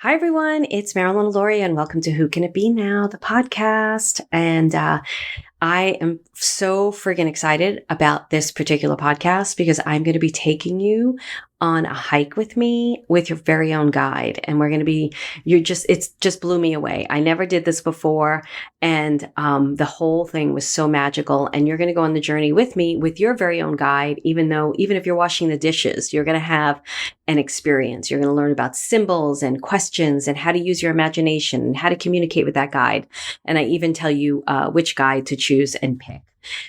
Hi, everyone. It's Marilyn Alauria, and welcome to Who Can It Be Now, the podcast. And I am so friggin' excited about this particular podcast because I'm going to be taking you on a hike with me with your very own guide. And we're going to be, it's just blew me away. I never did this before. And the whole thing was so magical. And you're going to go on the journey with me with your very own guide, even if you're washing the dishes, you're going to have an experience. You're going to learn about symbols and questions and how to use your imagination and how to communicate with that guide. And I even tell you which guide to choose and pick.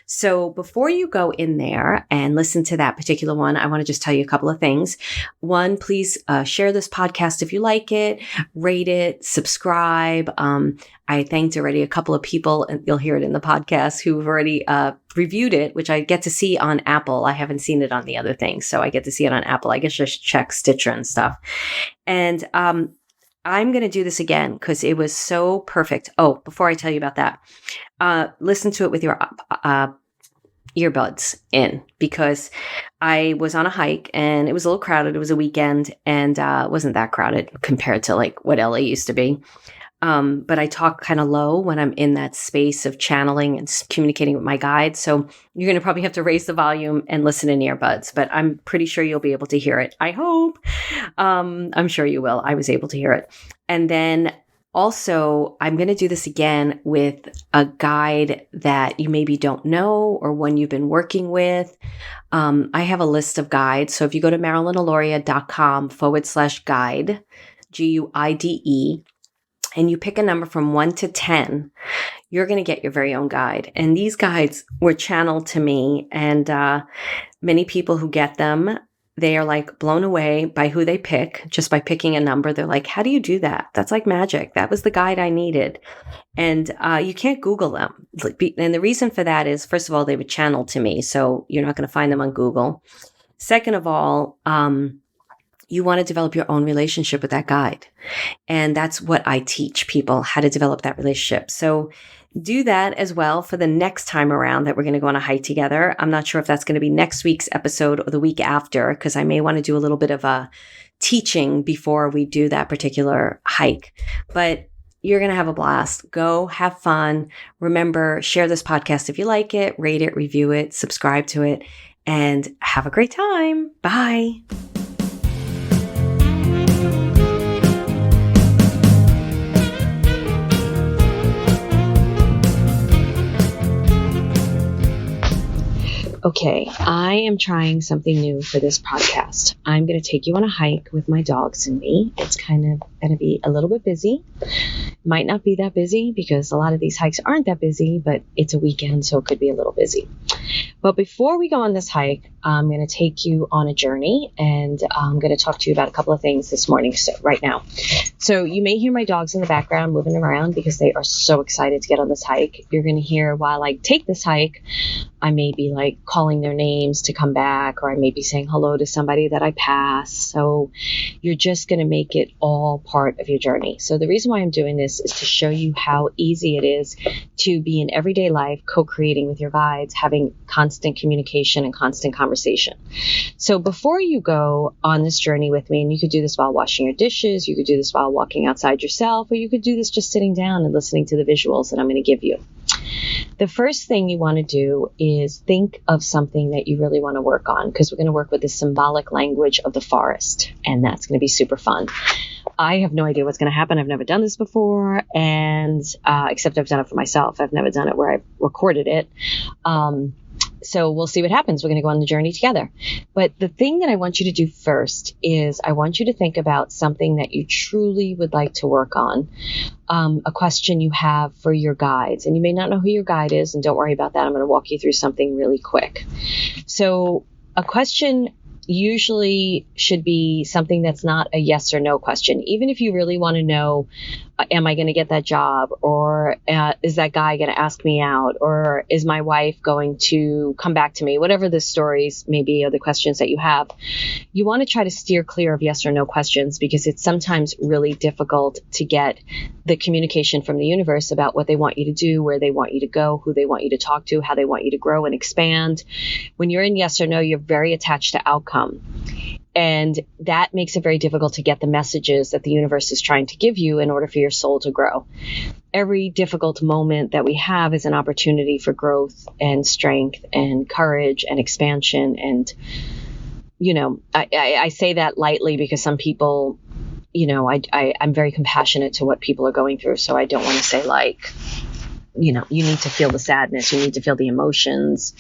So before you go in there and listen to that particular one, I want to just tell you a couple of things. One, please share this podcast if you like it, rate it, subscribe. I thanked already a couple of people, and you'll hear it in the podcast, who've already reviewed it, which I get to see on Apple. I haven't seen it on the other things, so I get to see it on Apple. I guess just check Stitcher and stuff. And I'm going to do this again because it was so perfect. Oh, before I tell you about that, listen to it with your earbuds in, because I was on a hike and it was a little crowded. It was a weekend and it wasn't that crowded compared to like what LA used to be. But I talk kind of low when I'm in that space of channeling and communicating with my guide. So you're going to probably have to raise the volume and listen in earbuds, but I'm pretty sure you'll be able to hear it. I hope. I'm sure you will. I was able to hear it. And then also, I'm going to do this again with a guide that you maybe don't know or one you've been working with. I have a list of guides. So if you go to marilynalauria.com/guide, GUIDE, and you pick a number from 1 to 10, you're going to get your very own guide. And these guides were channeled to me, and many people who get them, they are like blown away by who they pick just by picking a number. They're like, how do you do that? That's like magic. That was the guide I needed. And you can't Google them. And the reason for that is, first of all, they were channeled to me, so you're not going to find them on Google. Second of all, you want to develop your own relationship with that guide. And that's what I teach people, how to develop that relationship. So do that as well for the next time around that we're going to go on a hike together. I'm not sure if that's going to be next week's episode or the week after, because I may want to do a little bit of a teaching before we do that particular hike. But you're going to have a blast. Go have fun. Remember, share this podcast if you like it, rate it, review it, subscribe to it, and have a great time. Bye. Okay, I am trying something new for this podcast. I'm going to take you on a hike with my dogs and me. It's kind of going to be a little bit busy. Might not be that busy because a lot of these hikes aren't that busy, but it's a weekend, so it could be a little busy. But before we go on this hike, I'm going to take you on a journey, and I'm going to talk to you about a couple of things this morning, right now. So you may hear my dogs in the background moving around because they are so excited to get on this hike. You're going to hear while I take this hike, I may be like calling their names to come back, or I may be saying hello to somebody that I pass. So you're just going to make it all part of your journey. So the reason why I'm doing this is to show you how easy it is to be in everyday life, co-creating with your guides, having constant communication and constant conversation. So before you go on this journey with me, and you could do this while washing your dishes, you could do this while walking outside yourself, or you could do this just sitting down and listening to the visuals that I'm going to give you. The first thing you want to do is think of something that you really want to work on, because we're going to work with the symbolic language of the forest, and that's going to be super fun. I have no idea what's going to happen. I've never done this before, and except I've done it for myself. I've never done it where I've recorded it. So we'll see what happens. We're going to go on the journey together. But the thing that I want you to do first is I want you to think about something that you truly would like to work on, a question you have for your guides. And you may not know who your guide is, and don't worry about that. I'm going to walk you through something really quick. So a question usually should be something that's not a yes or no question. Even if you really want to know, am I going to get that job? Or is that guy going to ask me out? Or is my wife going to come back to me? Whatever the stories may be or the questions that you have, you want to try to steer clear of yes or no questions, because it's sometimes really difficult to get the communication from the universe about what they want you to do, where they want you to go, who they want you to talk to, how they want you to grow and expand. When you're in yes or no, you're very attached to outcome. And that makes it very difficult to get the messages that the universe is trying to give you in order for your soul to grow. Every difficult moment that we have is an opportunity for growth and strength and courage and expansion. And, I say that lightly because some people, I'm very compassionate to what people are going through. So I don't want to say you need to feel the sadness, you need to feel the emotions.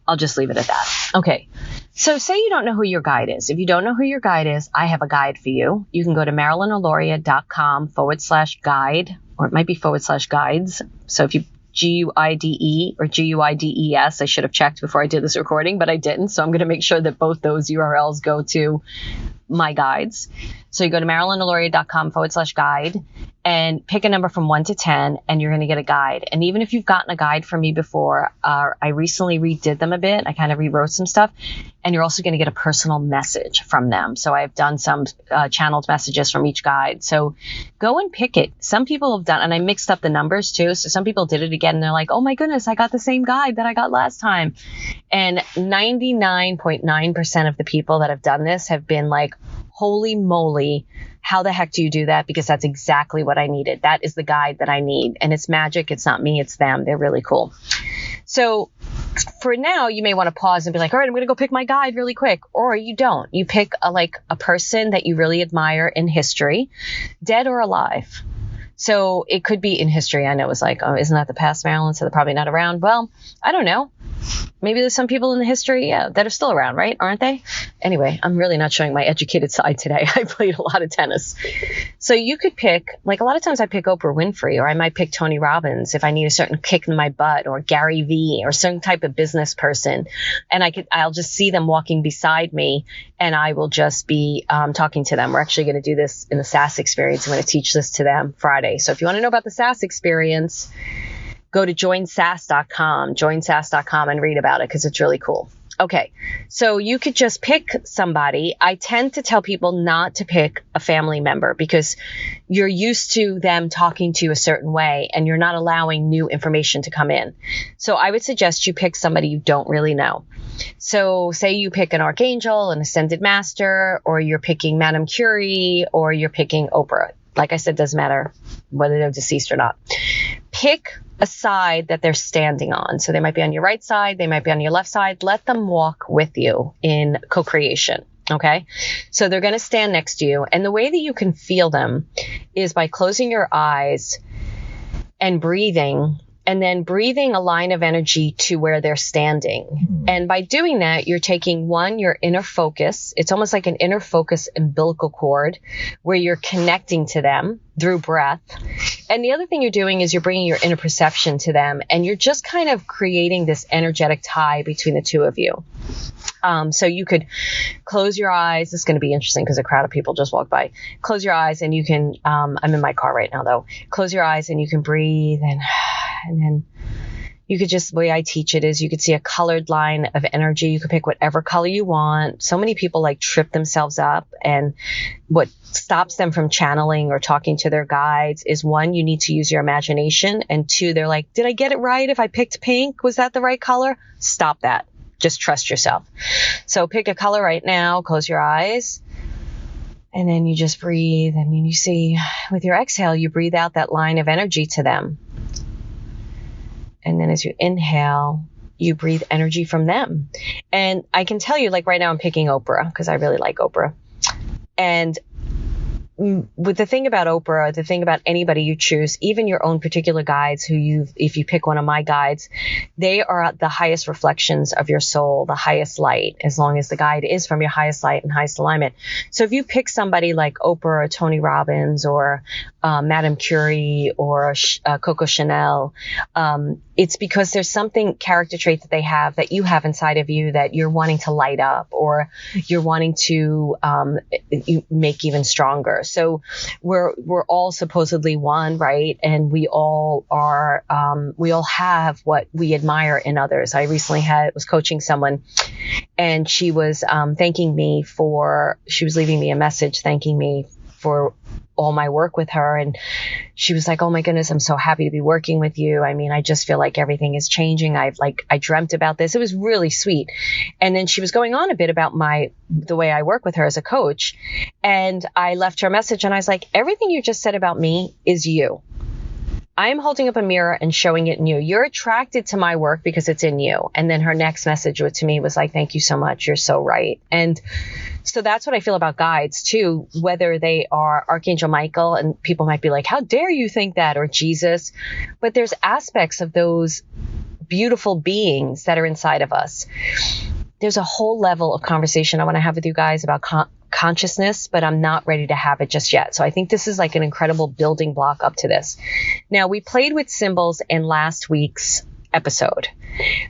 I'll just leave it at that. Okay. So say you don't know who your guide is. If you don't know who your guide is, I have a guide for you. You can go to MarilynAlauria.com/guide, or it might be /guides. So if you GUIDE or GUIDES, I should have checked before I did this recording, but I didn't. So I'm going to make sure that both those URLs go to my guides. So you go to MarilynAlauria.com/guide and pick a number from 1 to 10, and you're going to get a guide. And even if you've gotten a guide from me before, I recently redid them a bit. I kind of rewrote some stuff, and you're also going to get a personal message from them. So I've done some channeled messages from each guide. So go and pick it. Some people have done, and I mixed up the numbers too. So some people did it again, and they're like, oh my goodness, I got the same guide that I got last time. And 99.9% of the people that have done this have been like, holy moly, how the heck do you do that? Because that's exactly what I needed. That is the guide that I need. And it's magic. It's not me. It's them. They're really cool. So for now, you may want to pause and be like, all right, I'm going to go pick my guide really quick. Or you don't. You pick a person that you really admire in history, dead or alive. So it could be in history. I know it's like, oh, isn't that the past, Marilyn? So they're probably not around. Well, I don't know. Maybe there's some people in the history, that are still around, right? Aren't they? Anyway, I'm really not showing my educated side today. I played a lot of tennis. So you could pick, like a lot of times I pick Oprah Winfrey, or I might pick Tony Robbins if I need a certain kick in my butt, or Gary Vee, or some type of business person. And I'll just see them walking beside me, and I will just be talking to them. We're actually going to do this in the SAS experience. I'm going to teach this to them Friday. So if you want to know about the SAS experience, go to joinsas.com and read about it because it's really cool. Okay, so you could just pick somebody. I tend to tell people not to pick a family member because you're used to them talking to you a certain way and you're not allowing new information to come in. So I would suggest you pick somebody you don't really know. So say you pick an archangel, an ascended master, or you're picking Madame Curie, or you're picking Oprah. Like I said, doesn't matter whether they're deceased or not. Pick a side that they're standing on. So they might be on your right side, they might be on your left side. Let them walk with you in co-creation. Okay. So they're going to stand next to you. And the way that you can feel them is by closing your eyes and breathing, and then breathing a line of energy to where they're standing. And by doing that, you're taking your inner focus. It's almost like an inner focus umbilical cord where you're connecting to them through breath. And the other thing you're doing is you're bringing your inner perception to them, and you're just kind of creating this energetic tie between the two of you. So you could close your eyes. This is going to be interesting because a crowd of people just walked by. Close your eyes and you can, I'm in my car right now though. Close your eyes and you can breathe, and then you could just, the way I teach it is you could see a colored line of energy. You could pick whatever color you want. So many people trip themselves up, and what stops them from channeling or talking to their guides is, one, you need to use your imagination, and two, they're like, did I get it right? If I picked pink, was that the right color? Stop that. Just trust yourself. So pick a color right now, close your eyes, and then you just breathe. And you see with your exhale, you breathe out that line of energy to them. And then as you inhale, you breathe energy from them. And I can tell you, right now I'm picking Oprah because I really like Oprah. And with the thing about Oprah, the thing about anybody you choose, even your own particular guides if you pick one of my guides, they are the highest reflections of your soul, the highest light, as long as the guide is from your highest light and highest alignment. So if you pick somebody like Oprah or Tony Robbins or Madame Curie or Coco Chanel, it's because there's something character trait that they have that you have inside of you that you're wanting to light up, or you're wanting to make even stronger. So we're all supposedly one, right? And we all are, we all have what we admire in others. I recently was coaching someone, and she was thanking me she was leaving me a message thanking me for all my work with her. And she was like, oh my goodness, I'm so happy to be working with you. I mean, I just feel like everything is changing. I dreamt about this. It was really sweet. And then she was going on a bit about the way I work with her as a coach. And I left her a message and I was like, everything you just said about me is you. I'm holding up a mirror and showing it in you. You're attracted to my work because it's in you. And then her next message to me was like, thank you so much. You're so right. And so that's what I feel about guides too, whether they are Archangel Michael, and people might be like, how dare you think that, or Jesus, but there's aspects of those beautiful beings that are inside of us. There's a whole level of conversation I want to have with you guys about consciousness, but I'm not ready to have it just yet. So I think this is like an incredible building block up to this. Now, we played with symbols in last week's episode.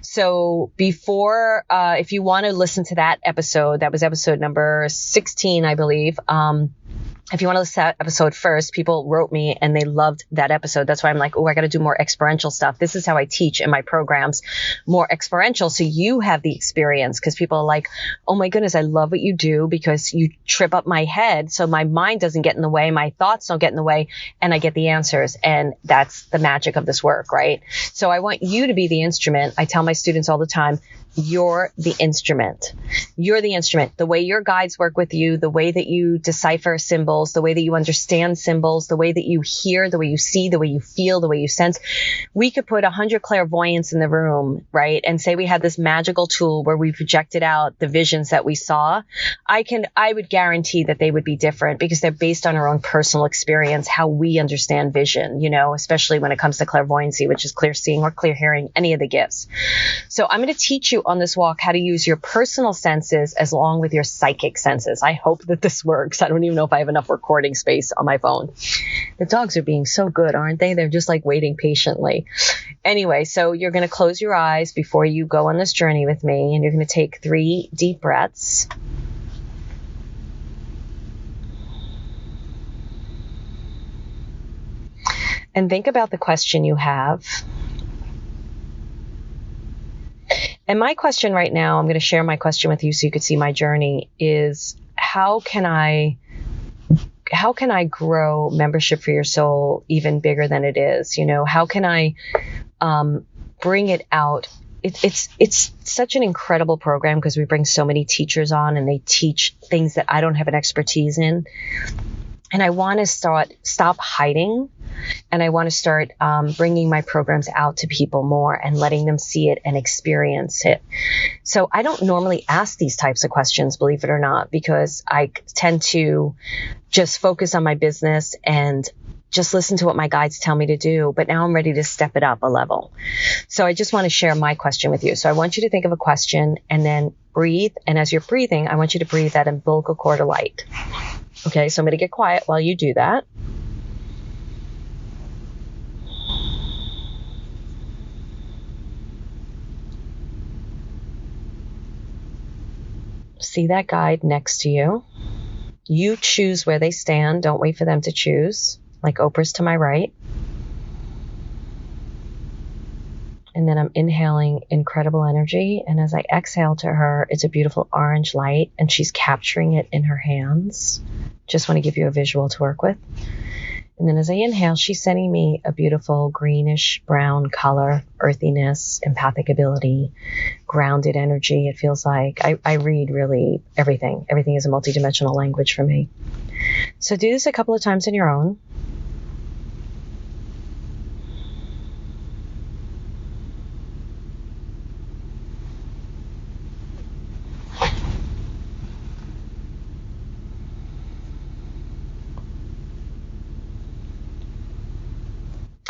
So before, if you want to listen to that episode, that was episode number 16, I believe. If you want to listen to that episode first, people wrote me and they loved that episode. That's why I'm like, oh, I got to do more experiential stuff. This is how I teach in my programs, more experiential. So you have the experience, because people are like, oh my goodness, I love what you do because you trip up my head. So my mind doesn't get in the way. My thoughts don't get in the way, and I get the answers. And that's the magic of this work, right? So I want you to be the instrument. I tell my students all the time, you're the instrument. You're the instrument. The way your guides work with you, the way that you decipher symbols, the way that you understand symbols, the way that you hear, the way you see, the way you feel, the way you sense. We could put 100 clairvoyants in the room, right? And say we had this magical tool where we projected out the visions that we saw. I would guarantee that they would be different because they're based on our own personal experience, how we understand vision, especially when it comes to clairvoyancy, which is clear seeing or clear hearing, any of the gifts. So I'm going to teach you on this walk how to use your personal senses as along with your psychic senses. I hope that this works. I don't even know if I have enough recording space on my phone. The dogs are being so good, aren't they? They're just like waiting patiently. Anyway, so you're going to close your eyes before you go on this journey with me, and you're going to take 3 deep breaths. And think about the question you have. And my question right now, I'm going to share my question with you so you could see my journey, is how can I grow membership for your soul even bigger than it is? How can I bring it out? It's such an incredible program because we bring so many teachers on and they teach things that I don't have an expertise in. And I want to stop hiding. And I want to start bringing my programs out to people more and letting them see it and experience it. So I don't normally ask these types of questions, believe it or not, because I tend to just focus on my business and just listen to what my guides tell me to do. But now I'm ready to step it up a level. So I just want to share my question with you. So I want you to think of a question and then breathe. And as you're breathing, I want you to breathe that umbilical cord of light. Okay, so I'm going to get quiet while you do that. See that guide next to you. You choose where they stand. Don't wait for them to choose. Like Oprah's to my right. And then I'm inhaling incredible energy. And as I exhale to her, it's a beautiful orange light and she's capturing it in her hands. Just want to give you a visual to work with. And then as I inhale, she's sending me a beautiful greenish brown color, earthiness, empathic ability, grounded energy. It feels like I read really everything. Everything is a multidimensional language for me. So do this a couple of times on your own.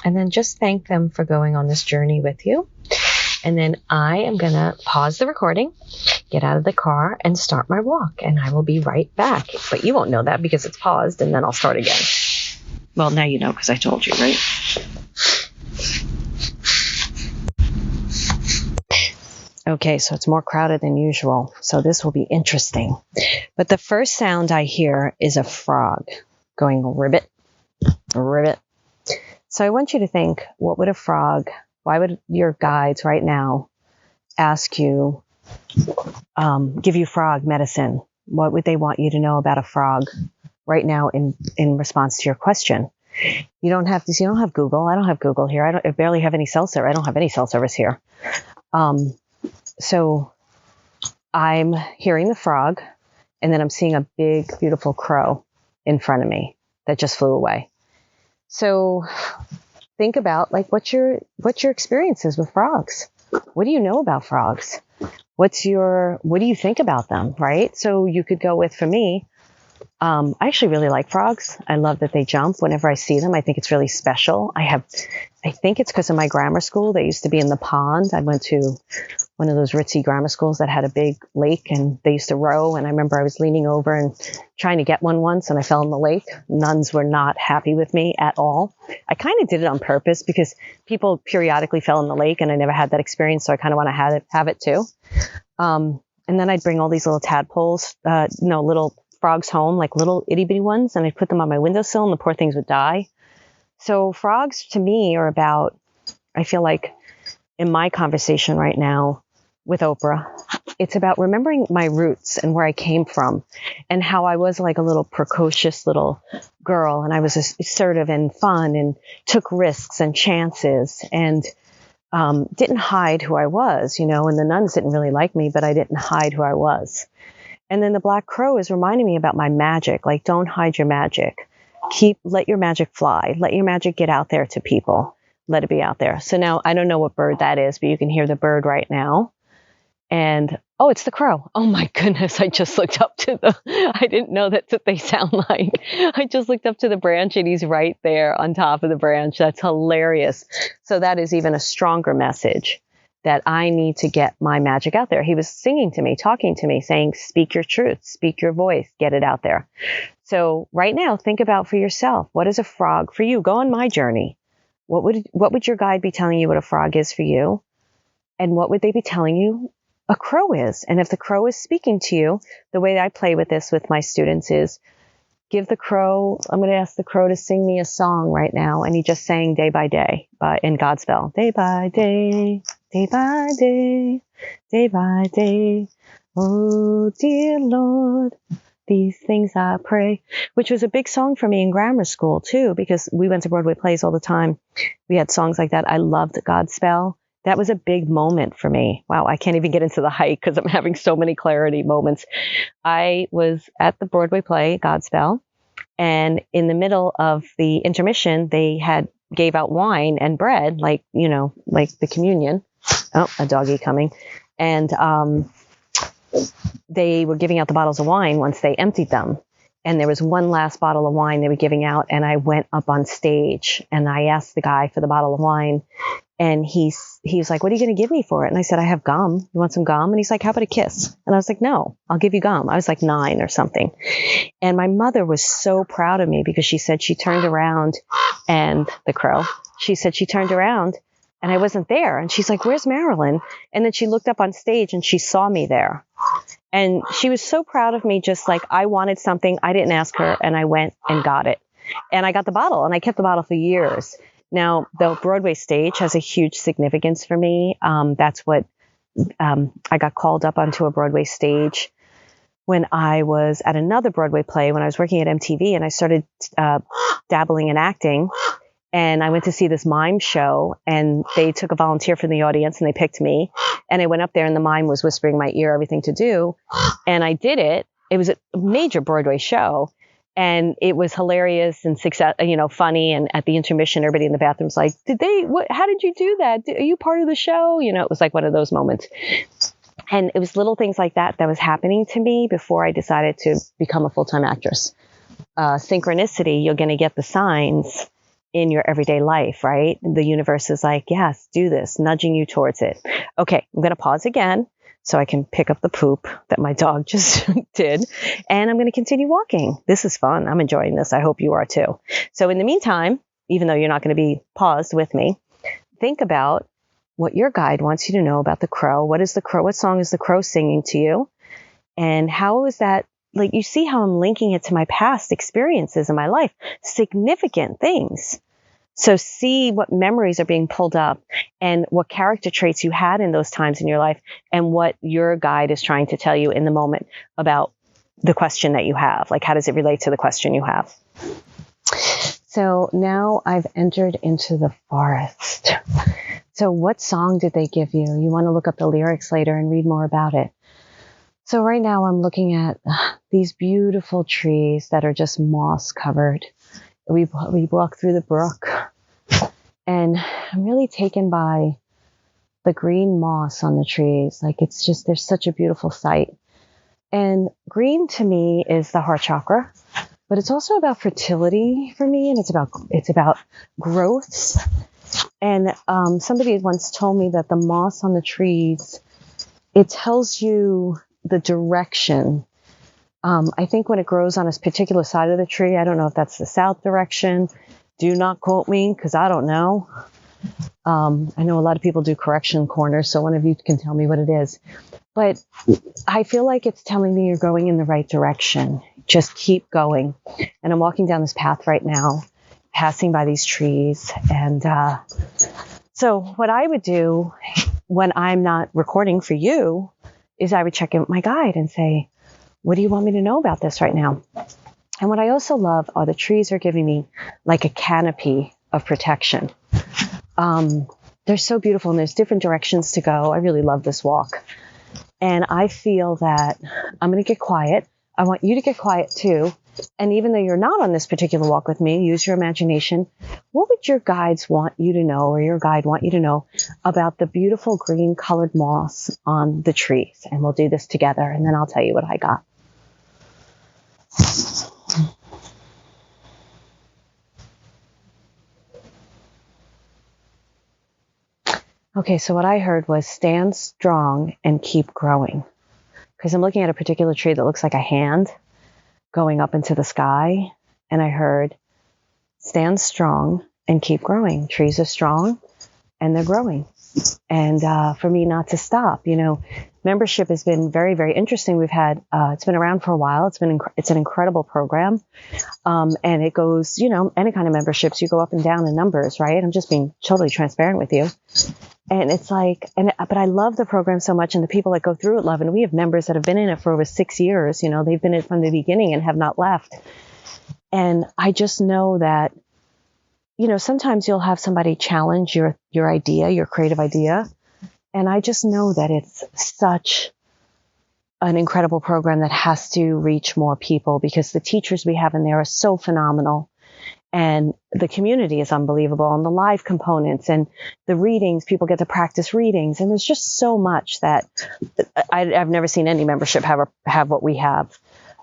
And then just thank them for going on this journey with you. And then I am going to pause the recording, get out of the car, and start my walk. And I will be right back. But you won't know that because it's paused, and then I'll start again. Well, now you know because I told you, right? Okay, so it's more crowded than usual. So this will be interesting. But the first sound I hear is a frog going ribbit, ribbit. So I want you to think, what would a frog, why would your guides right now ask you, give you frog medicine? What would they want you to know about a frog right now in response to your question? You don't have Google. I don't have Google here. I barely have any cell service. I don't have any cell service here. So I'm hearing the frog, and then I'm seeing a big, beautiful crow in front of me that just flew away. So think about like what's your experiences with frogs? What do you know about frogs? What do you think about them, right? So you could go with, for me, I actually really like frogs. I love that they jump whenever I see them. I think it's really special. I think it's because of my grammar school. They used to be in the pond. I went to one of those ritzy grammar schools that had a big lake, and they used to row. And I remember I was leaning over and trying to get one once, and I fell in the lake. Nuns were not happy with me at all. I kind of did it on purpose because people periodically fell in the lake, and I never had that experience. So I kind of want to have it too. And then I'd bring all these little tadpoles, little frogs home, like little itty bitty ones, and I'd put them on my windowsill, and the poor things would die. So frogs to me are about, I feel like in my conversation right now with Oprah, it's about remembering my roots and where I came from and how I was like a little precocious little girl, and I was assertive and fun and took risks and chances and didn't hide who I was, and the nuns didn't really like me, but I didn't hide who I was. And then the black crow is reminding me about my magic. Like, don't hide your magic. Let your magic fly. Let your magic get out there to people. Let it be out there. So now I don't know what bird that is, but you can hear the bird right now. And, oh, it's the crow. Oh my goodness. I just looked up to I didn't know that's what they sound like. I just looked up to the branch, and he's right there on top of the branch. That's hilarious. So that is even a stronger message that I need to get my magic out there. He was singing to me, talking to me, saying, speak your truth, speak your voice, get it out there. So right now, think about for yourself, what is a frog for you? Go on my journey. What would your guide be telling you what a frog is for you? And what would they be telling you a crow is? And if the crow is speaking to you, the way I play with this with my students is I'm going to ask the crow to sing me a song right now. And he just sang Day by Day in Godspell. Day by day, day by day, day by day. Oh, dear Lord, these things I pray, which was a big song for me in grammar school too, because we went to Broadway plays all the time. We had songs like that. I loved Godspell. That was a big moment for me. Wow, I can't even get into the hike because I'm having so many clarity moments. I was at the Broadway play, Godspell, and in the middle of the intermission, they gave out wine and bread, like the communion. Oh, a doggy coming. And they were giving out the bottles of wine once they emptied them. And there was one last bottle of wine they were giving out, and I went up on stage, and I asked the guy for the bottle of wine. And he was like, what are you going to give me for it? And I said, I have gum. You want some gum? And he's like, how about a kiss? And I was like, no, I'll give you gum. I was like 9 or something. And my mother was so proud of me because she said she turned around, and the crow, she said she turned around and I wasn't there. And she's like, where's Marilyn? And then she looked up on stage and she saw me there. And she was so proud of me, just like I wanted something. I didn't ask her, and I went and got it. And I got the bottle, and I kept the bottle for years. Now, the Broadway stage has a huge significance for me. That's what I got called up onto a Broadway stage when I was at another Broadway play when I was working at MTV, and I started dabbling in acting. And I went to see this mime show, and they took a volunteer from the audience, and they picked me. And I went up there, and the mime was whispering in my ear everything to do. And I did it. It was a major Broadway show. And it was hilarious and funny. And at the intermission, everybody in the bathroom's like, how did you do that? Are you part of the show? It was like one of those moments. And it was little things like that was happening to me before I decided to become a full-time actress. Synchronicity, you're going to get the signs in your everyday life, right? The universe is like, yes, do this, nudging you towards it. Okay, I'm going to pause again so I can pick up the poop that my dog just did. And I'm going to continue walking. This is fun. I'm enjoying this. I hope you are too. So in the meantime, even though you're not going to be paused with me, think about what your guide wants you to know about the crow. What song is the crow singing to you? And how is that? Like, you see how I'm linking it to my past experiences in my life, significant things. So see what memories are being pulled up and what character traits you had in those times in your life and what your guide is trying to tell you in the moment about the question that you have. Like, how does it relate to the question you have? so now I've entered into the forest. So what song did they give you? You want to look up the lyrics later and read more about it. So right now I'm looking at these beautiful trees that are just moss covered. We walk through the brook, and I'm really taken by the green moss on the trees. Like, it's just, there's such a beautiful sight. And green to me is the heart chakra, but it's also about fertility for me, and it's about growth. And somebody once told me that the moss on the trees, it tells you the direction. I think when it grows on a particular side of the tree, I don't know if that's the south direction. Do not quote me, because I don't know. I know a lot of people do correction corners, so one of you can tell me what it is. But I feel like it's telling me you're going in the right direction. Just keep going. And I'm walking down this path right now, passing by these trees. And so what I would do when I'm not recording for you is I would check in with my guide and say, what do you want me to know about this right now? And what I also love are the trees are giving me like a canopy of protection. They're so beautiful, and there's different directions to go. I really love this walk. And I feel that I'm going to get quiet. I want you to get quiet too. And even though you're not on this particular walk with me, use your imagination. What would your guides want you to know, or your guide want you to know about the beautiful green colored moss on the trees? And we'll do this together, and then I'll tell you what I got. Okay, so what I heard was stand strong and keep growing. Because I'm looking at a particular tree that looks like a hand going up into the sky. And I heard stand strong and keep growing. Trees are strong and they're growing. And for me not to stop, membership has been very, very interesting. We've had, it's been around for a while. It's an incredible program. And it goes, any kind of memberships, you go up and down in numbers, right? I'm just being totally transparent with you. And it's like, but I love the program so much, and the people that go through it love it. And we have members that have been in it for over 6 years. They've been in it from the beginning and have not left. And I just know that, sometimes you'll have somebody challenge your idea, your creative idea. And I just know that it's such an incredible program that has to reach more people, because the teachers we have in there are so phenomenal. And the community is unbelievable, and the live components and the readings, people get to practice readings. And there's just so much that I've never seen any membership have what we have.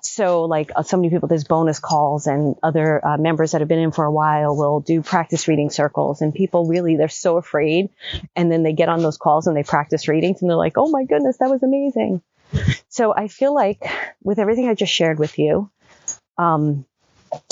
So like so many people, there's bonus calls, and other members that have been in for a while will do practice reading circles. And people really, they're so afraid. And then they get on those calls and they practice readings, and they're like, oh my goodness, that was amazing. So I feel like with everything I just shared with you,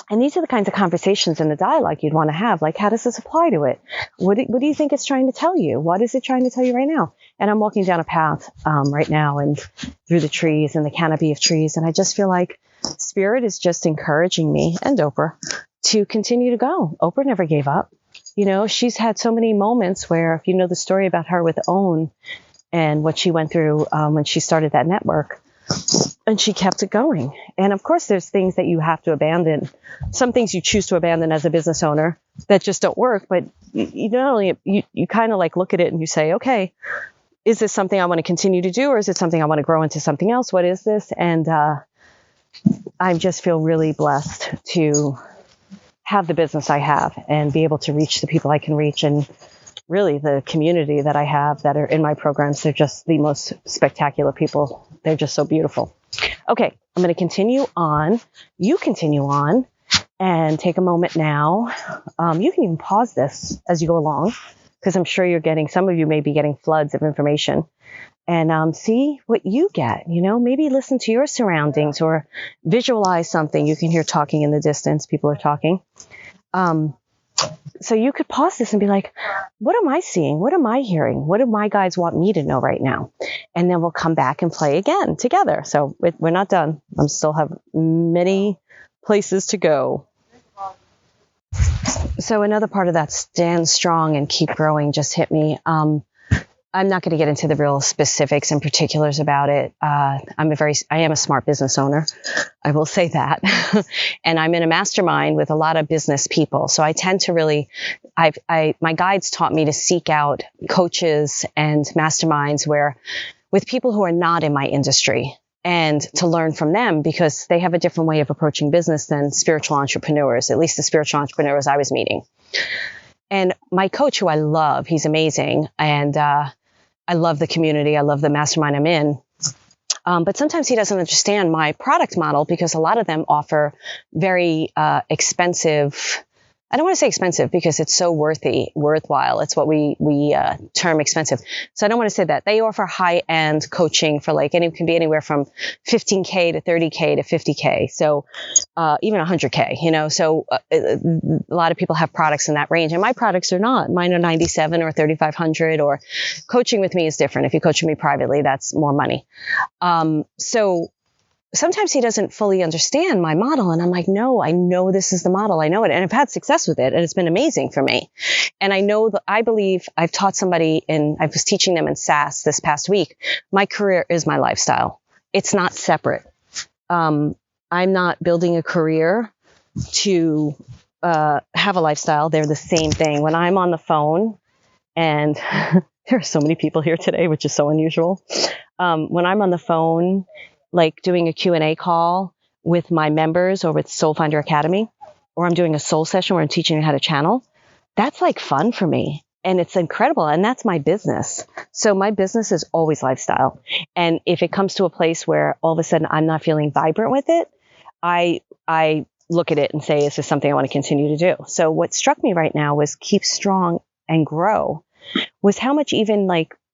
and these are the kinds of conversations and the dialogue you'd want to have. Like, how does this apply to it? What do you think it's trying to tell you? What is it trying to tell you right now? And I'm walking down a path right now, and through the trees and the canopy of trees. And I just feel like Spirit is just encouraging me, and Oprah, to continue to go. Oprah never gave up. She's had so many moments where, if you know the story about her with OWN and what she went through when she started that network, and she kept it going. And of course, there's things that you have to abandon. Some things you choose to abandon as a business owner that just don't work. But you not only, you kind of like look at it and you say, okay, is this something I want to continue to do, or is it something I want to grow into something else? What is this? And I just feel really blessed to have the business I have and be able to reach the people I can reach. And really the community that I have that are in my programs, they're just the most spectacular people. They're just so beautiful. Okay, I'm going to continue on. You continue on and take a moment now. You can even pause this as you go along, because I'm sure some of you may be getting floods of information. And see what you get. Maybe listen to your surroundings or visualize something. You can hear talking in the distance. People are talking. So you could pause this and be like, what am I seeing? What am I hearing? What do my guides want me to know right now? And then we'll come back and play again together. So we're not done. I still have many places to go. So another part of that stand strong and keep growing just hit me. I'm not going to get into the real specifics and particulars about it. I am a smart business owner. I will say that. And I'm in a mastermind with a lot of business people. So I tend to really, my guides taught me to seek out coaches and masterminds with people who are not in my industry, and to learn from them, because they have a different way of approaching business than spiritual entrepreneurs, at least the spiritual entrepreneurs I was meeting. And my coach, who I love, he's amazing. And, I love the community. I love the mastermind I'm in. But sometimes he doesn't understand my product model, because a lot of them offer very expensive. I don't want to say expensive, because it's so worthwhile. It's what we term expensive. So I don't want to say that. They offer high-end coaching for it can be anywhere from $15K to $30K to $50K. So even $100K, So a lot of people have products in that range, and my products are not. Mine are $97 or $3,500. Or coaching with me is different. If you coach with me privately, that's more money. So sometimes he doesn't fully understand my model. And I'm like, no, I know this is the model. I know it. And I've had success with it. And it's been amazing for me. And I believe I've taught somebody I was teaching them in SAS this past week. My career is my lifestyle. It's not separate. I'm not building a career to have a lifestyle. They're the same thing. When I'm on the phone, and there are so many people here today, which is so unusual. When I'm on the phone, like doing a Q&A call with my members or with Soul Finder Academy, or I'm doing a soul session where I'm teaching them how to channel, that's like fun for me. And it's incredible. And that's my business. So my business is always lifestyle. And if it comes to a place where all of a sudden I'm not feeling vibrant with it, I look at it and say, is this something I want to continue to do? So what struck me right now was keep strong and grow, was how much even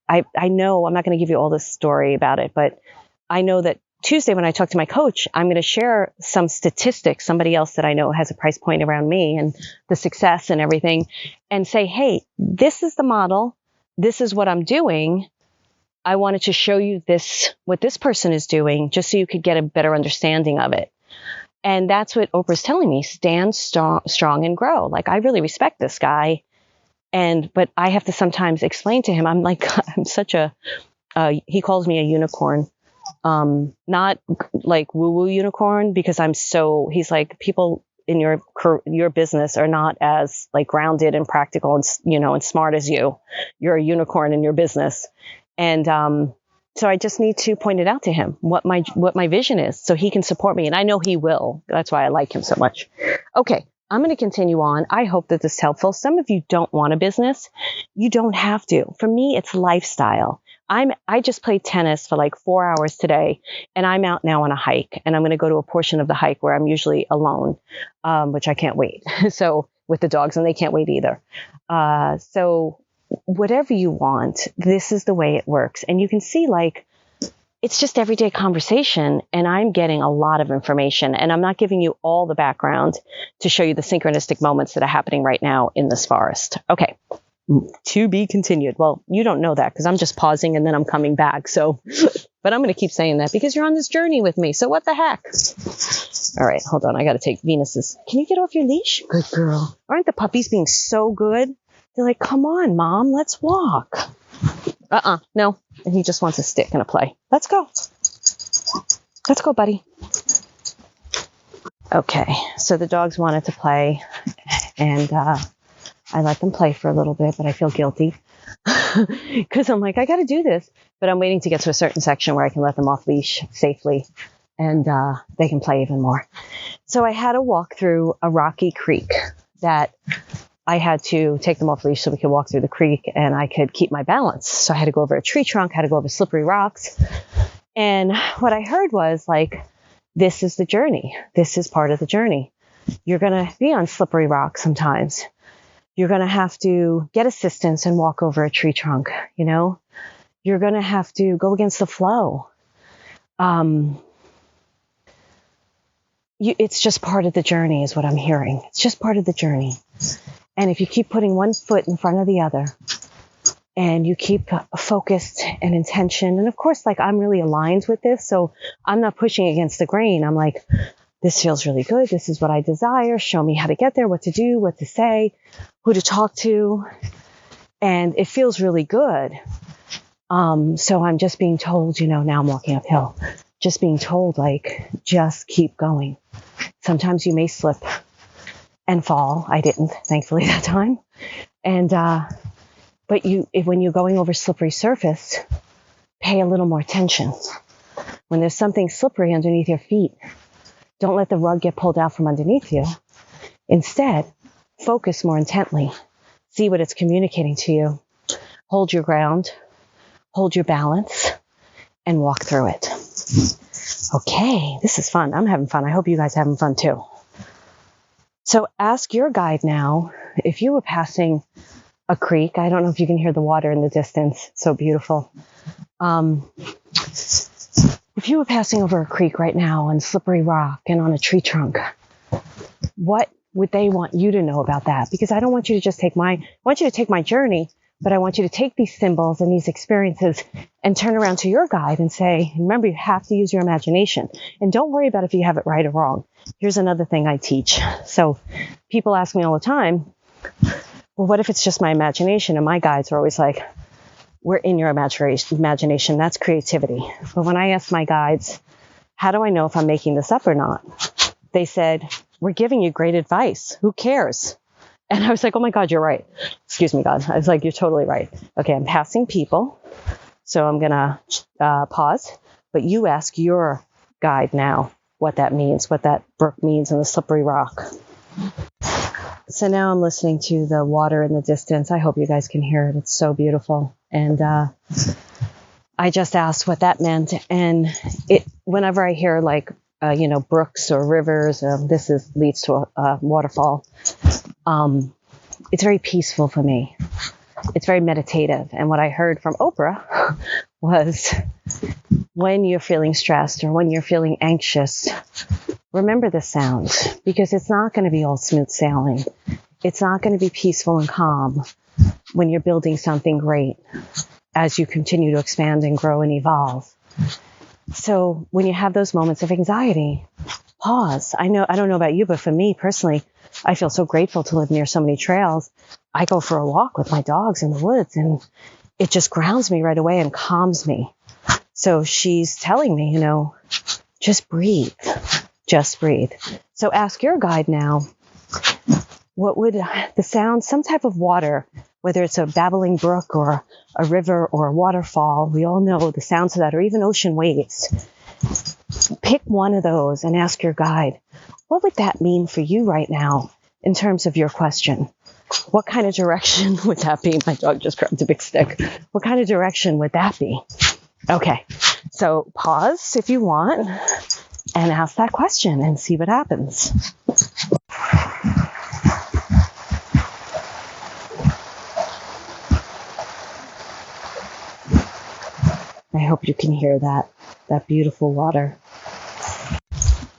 I know I'm not going to give you all this story about it, but I know that Tuesday, when I talk to my coach, I'm going to share some statistics, somebody else that I know has a price point around me and the success and everything, and say, hey, this is the model. This is what I'm doing. I wanted to show you what this person is doing, just so you could get a better understanding of it. And that's what Oprah's telling me. Stand strong and grow. I really respect this guy. But I have to sometimes explain to him, I'm such he calls me a unicorn. Not like woo-woo unicorn, because he's like, people in your business are not as grounded and practical and smart as you. You're a unicorn in your business. And, so I just need to point it out to him, what my vision is, so he can support me. And I know he will. That's why I like him so much. Okay. I'm going to continue on. I hope that this is helpful. Some of you don't want a business. You don't have to. For me, it's lifestyle. I just played tennis for 4 hours today, and I'm out now on a hike, and I'm going to go to a portion of the hike where I'm usually alone, which I can't wait. So with the dogs, and they can't wait either. So whatever you want, this is the way it works. And you can see it's just everyday conversation, and I'm getting a lot of information, and I'm not giving you all the background to show you the synchronistic moments that are happening right now in this forest. Okay. To be continued. Well, you don't know that, because I'm just pausing and then I'm coming back. So, but I'm going to keep saying that because you're on this journey with me. So what the heck? All right, hold on. I got to take Venus's. Can you get off your leash? Good girl. Aren't the puppies being so good? They're like, come on, Mom, let's walk. No. And he just wants a stick and a play. Let's go. Let's go, buddy. Okay. So the dogs wanted to play, and, I let them play for a little bit, but I feel guilty because I'm like, I got to do this. But I'm waiting to get to a certain section where I can let them off leash safely, and they can play even more. So I had to walk through a rocky creek that I had to take them off leash so we could walk through the creek and I could keep my balance. So I had to go over a tree trunk, had to go over slippery rocks. And what I heard was this is the journey. This is part of the journey. You're going to be on slippery rocks sometimes. You're going to have to get assistance and walk over a tree trunk. You're going to have to go against the flow. It's just part of the journey is what I'm hearing. It's just part of the journey. And if you keep putting one foot in front of the other, and you keep focused and intention, and of course, I'm really aligned with this, so I'm not pushing against the grain. I'm like, this feels really good. This is what I desire. Show me how to get there, what to do, what to say, who to talk to. And it feels really good. So I'm just being told, now I'm walking uphill, just being told, like, just keep going. Sometimes you may slip and fall. I didn't, thankfully, that time. And, but when you're going over slippery surface, pay a little more attention. When there's something slippery underneath your feet, don't let the rug get pulled out from underneath you. Instead, focus more intently. See what it's communicating to you. Hold your ground, hold your balance, and walk through it. Okay, this is fun. I'm having fun. I hope you guys are having fun too. So ask your guide now, if you were passing a creek, I don't know if you can hear the water in the distance. It's so beautiful. If you were passing over a creek right now on slippery rock and on a tree trunk, what would they want you to know about that? Because I don't want you to just I want you to take my journey, but I want you to take these symbols and these experiences and turn around to your guide and say, remember, you have to use your imagination. And don't worry about if you have it right or wrong. Here's another thing I teach. So people ask me all the time, well, what if it's just my imagination? And my guides are always like, we're in your imagination. That's creativity. But when I ask my guides, how do I know if I'm making this up or not? They said, we're giving you great advice. Who cares? And I was like, oh my God, you're right. Excuse me, God. I was like, you're totally right. Okay, I'm passing people. So I'm going to pause. But you ask your guide now what that means, what that brook means in the slippery rock. So now I'm listening to the water in the distance. I hope you guys can hear it. It's so beautiful. And I just asked what that meant. And whenever I hear brooks or rivers, leads to a waterfall. It's very peaceful for me. It's very meditative. And what I heard from Oprah was, when you're feeling stressed or when you're feeling anxious, remember the sound, because it's not going to be all smooth sailing. It's not going to be peaceful and calm when you're building something great as you continue to expand and grow and evolve. So when you have those moments of anxiety, pause. I don't know about you, but for me personally, I feel so grateful to live near so many trails. I go for a walk with my dogs in the woods, and it just grounds me right away and calms me. So she's telling me, just breathe. Just breathe. So ask your guide now, what would the sound, some type of water, whether it's a babbling brook or a river or a waterfall, we all know the sounds of that, or even ocean waves. Pick one of those and ask your guide, what would that mean for you right now in terms of your question? What kind of direction would that be? My dog just grabbed a big stick. What kind of direction would that be? Okay, so pause if you want and ask that question and see what happens. I hope you can hear that beautiful water.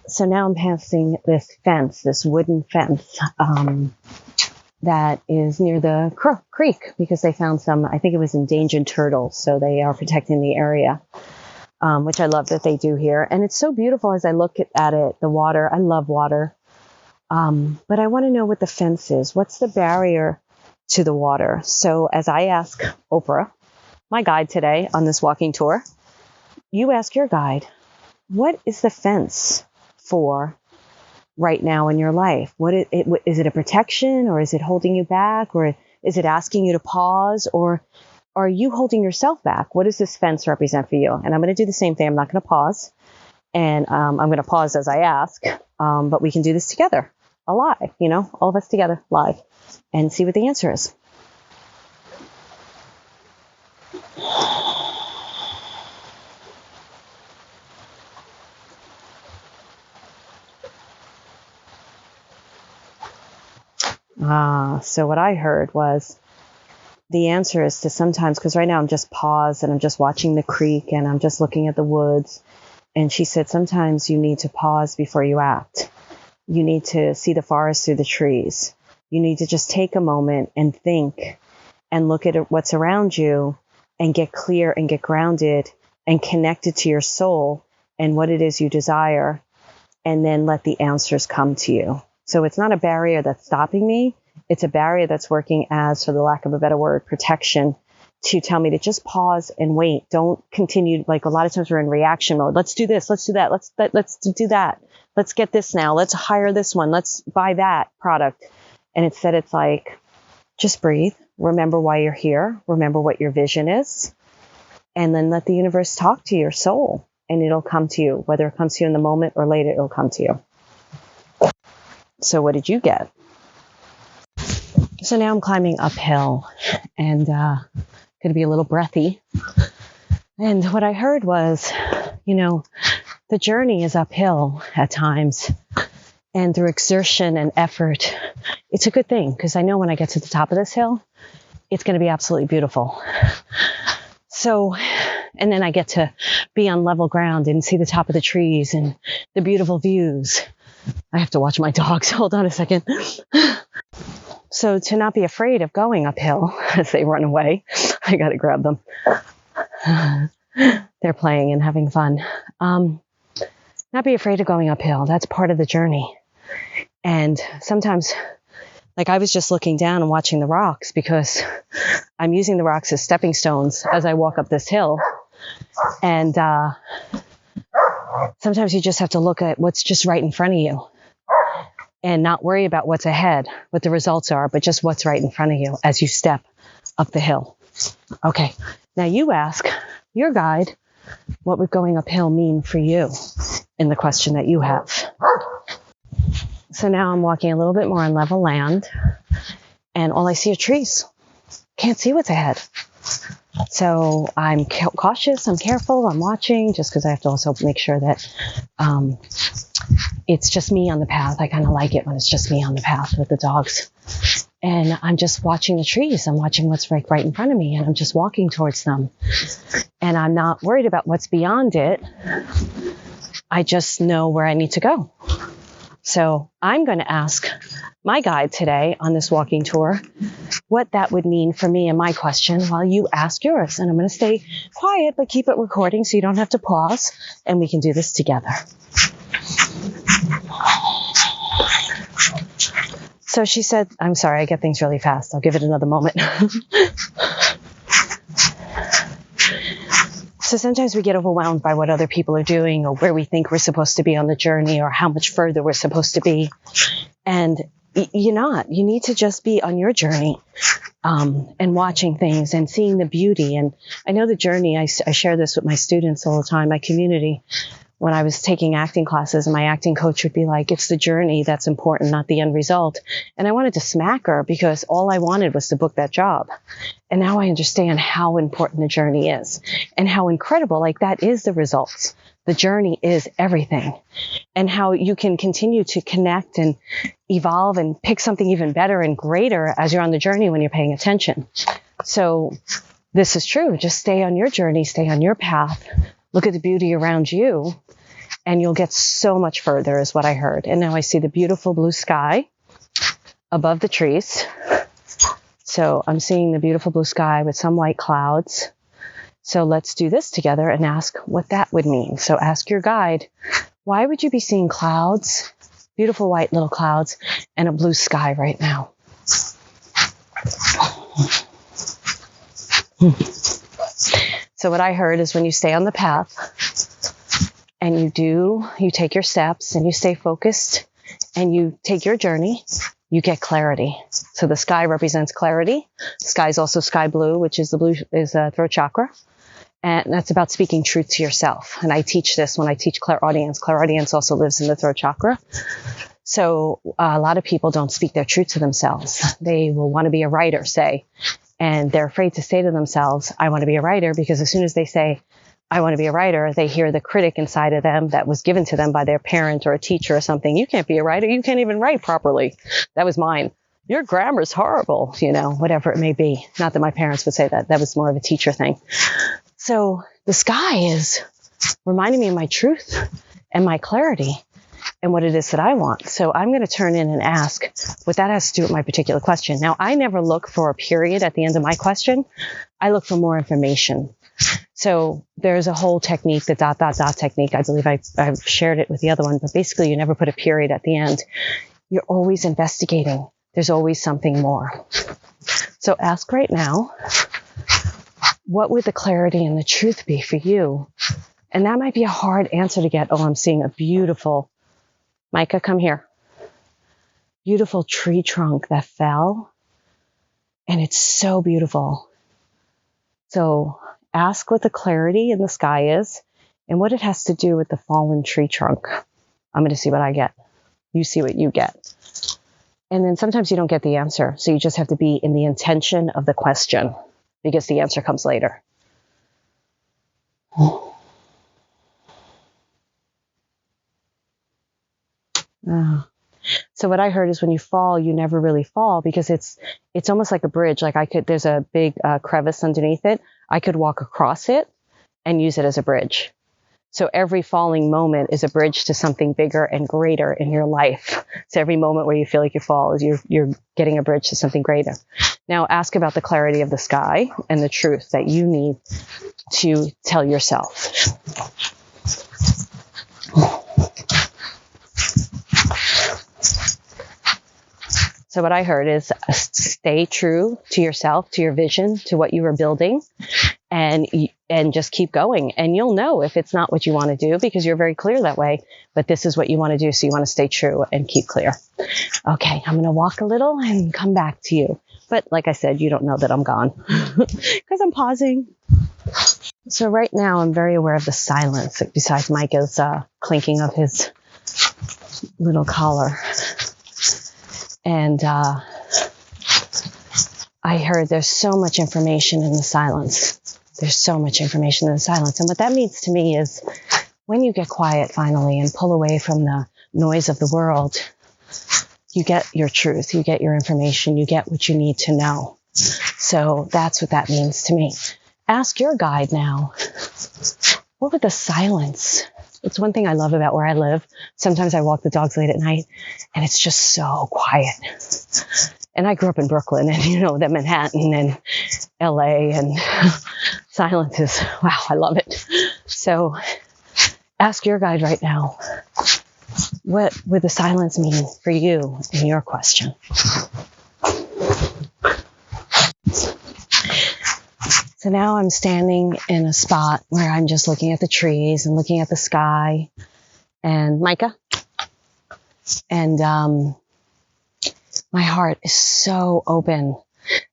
So now I'm passing this fence, this wooden fence, that is near the creek, because they found some, I think it was endangered turtles. So they are protecting the area, which I love that they do here. And it's so beautiful as I look at it, the water. I love water. But I want to know what the fence is. What's the barrier to the water? So as I ask Oprah, my guide today on this walking tour, you ask your guide, what is the fence for right now in your life? Is it a protection, or is it holding you back, or is it asking you to pause, or are you holding yourself back? What does this fence represent for you? And I'm going to do the same thing. I'm not going to pause, and I'm going to pause as I ask, but we can do this together, alive, all of us together live, and see what the answer is. So what I heard was the answer is to sometimes, because right now I'm just paused and I'm just watching the creek and I'm just looking at the woods. And she said, sometimes you need to pause before you act. You need to see the forest through the trees. You need to just take a moment and think and look at what's around you and get clear and get grounded and connected to your soul and what it is you desire. And then let the answers come to you. So it's not a barrier that's stopping me. It's a barrier that's working as, for the lack of a better word, protection to tell me to just pause and wait. Don't continue. Like, a lot of times we're in reaction mode. Let's do this. Let's do that. Let's do that. Let's get this now. Let's hire this one. Let's buy that product. And instead it's like, just breathe. Remember why you're here. Remember what your vision is. And then let the universe talk to your soul, and it'll come to you. Whether it comes to you in the moment or later, it'll come to you. So what did you get? So now I'm climbing uphill, and going to be a little breathy. And what I heard was, the journey is uphill at times, and through exertion and effort, it's a good thing, because I know when I get to the top of this hill, it's going to be absolutely beautiful. So, and then I get to be on level ground and see the top of the trees and the beautiful views. I have to watch my dogs. Hold on a second. So to not be afraid of going uphill as they run away, I got to grab them. They're playing and having fun. Not be afraid of going uphill. That's part of the journey. And sometimes, like, I was just looking down and watching the rocks, because I'm using the rocks as stepping stones as I walk up this hill. And sometimes you just have to look at what's just right in front of you and not worry about what's ahead, what the results are, but just what's right in front of you as you step up the hill. Okay, now you ask your guide, what would going uphill mean for you in the question that you have? So now I'm walking a little bit more on level land, and all I see are trees. Can't see what's ahead. So I'm cautious, I'm careful, I'm watching, just because I have to also make sure that it's just me on the path. I kind of like it when it's just me on the path with the dogs. And I'm just watching the trees. I'm watching what's right in front of me, and I'm just walking towards them. And I'm not worried about what's beyond it. I just know where I need to go. So I'm going to ask my guide today on this walking tour what that would mean for me and my question while you ask yours. And I'm going to stay quiet, but keep it recording so you don't have to pause, and we can do this together. So she said, I'm sorry, I get things really fast. I'll give it another moment. So sometimes we get overwhelmed by what other people are doing, or where we think we're supposed to be on the journey, or how much further we're supposed to be. And you're not. You need to just be on your journey, and watching things and seeing the beauty. And I know the journey, I share this with my students all the time, my community. When I was taking acting classes, and my acting coach would be like, it's the journey that's important, not the end result. And I wanted to smack her, because all I wanted was to book that job. And now I understand how important the journey is, and how incredible, like, that is the results. The journey is everything, and how you can continue to connect and evolve and pick something even better and greater as you're on the journey when you're paying attention. So this is true. Just stay on your journey, stay on your path, look at the beauty around you, and you'll get so much further, is what I heard. And now I see the beautiful blue sky above the trees. So I'm seeing the beautiful blue sky with some white clouds. So let's do this together and ask what that would mean. So ask your guide, why would you be seeing clouds, beautiful white little clouds, and a blue sky right now? So what I heard is, when you stay on the path and you take your steps and you stay focused and you take your journey, you get clarity. So the sky represents clarity. The sky is also sky blue, which is throat chakra. And that's about speaking truth to yourself. And I teach this when I teach clairaudience. Clairaudience also lives in the throat chakra. So a lot of people don't speak their truth to themselves. They will want to be a writer, say, and they're afraid to say to themselves, I want to be a writer, because as soon as they say, I want to be a writer, they hear the critic inside of them that was given to them by their parent or a teacher or something. You can't be a writer. You can't even write properly. That was mine. Your grammar's horrible, whatever it may be. Not that my parents would say that. That was more of a teacher thing. So the sky is reminding me of my truth and my clarity and what it is that I want. So I'm going to turn in and ask what that has to do with my particular question. Now, I never look for a period at the end of my question. I look for more information. So there's a whole technique, the ... technique. I believe I've shared it with the other one, but basically you never put a period at the end. You're always investigating. There's always something more. So ask right now, what would the clarity and the truth be for you? And that might be a hard answer to get. Oh, I'm seeing a beautiful, Micah, come here. Beautiful tree trunk that fell. And it's so beautiful. So ask what the clarity in the sky is and what it has to do with the fallen tree trunk. I'm going to see what I get. You see what you get. And then sometimes you don't get the answer. So you just have to be in the intention of the question because the answer comes later. So what I heard is when you fall, you never really fall because it's almost like a bridge. Like there's a big crevice underneath it. I could walk across it and use it as a bridge. So every falling moment is a bridge to something bigger and greater in your life. So every moment where you feel like you fall is you're getting a bridge to something greater. Now ask about the clarity of the sky and the truth that you need to tell yourself. So what I heard is stay true to yourself, to your vision, to what you were building, and just keep going. And you'll know if it's not what you want to do because you're very clear that way, but this is what you want to do. So you want to stay true and keep clear. Okay, I'm going to walk a little and come back to you. But like I said, you don't know that I'm gone because I'm pausing. So right now I'm very aware of the silence besides Micah's clinking of his little collar. And I heard there's so much information in the silence. There's so much information in the silence. And what that means to me is when you get quiet finally and pull away from the noise of the world, you get your truth, you get your information, you get what you need to know. So that's what that means to me. Ask your guide now, what would the silence? It's one thing I love about where I live. Sometimes I walk the dogs late at night and it's just so quiet. And I grew up in Brooklyn and, then Manhattan and LA and silence is, wow, I love it. So ask your guide right now, what would the silence mean for you in your question? So now I'm standing in a spot where I'm just looking at the trees and looking at the sky and Micah. And my heart is so open.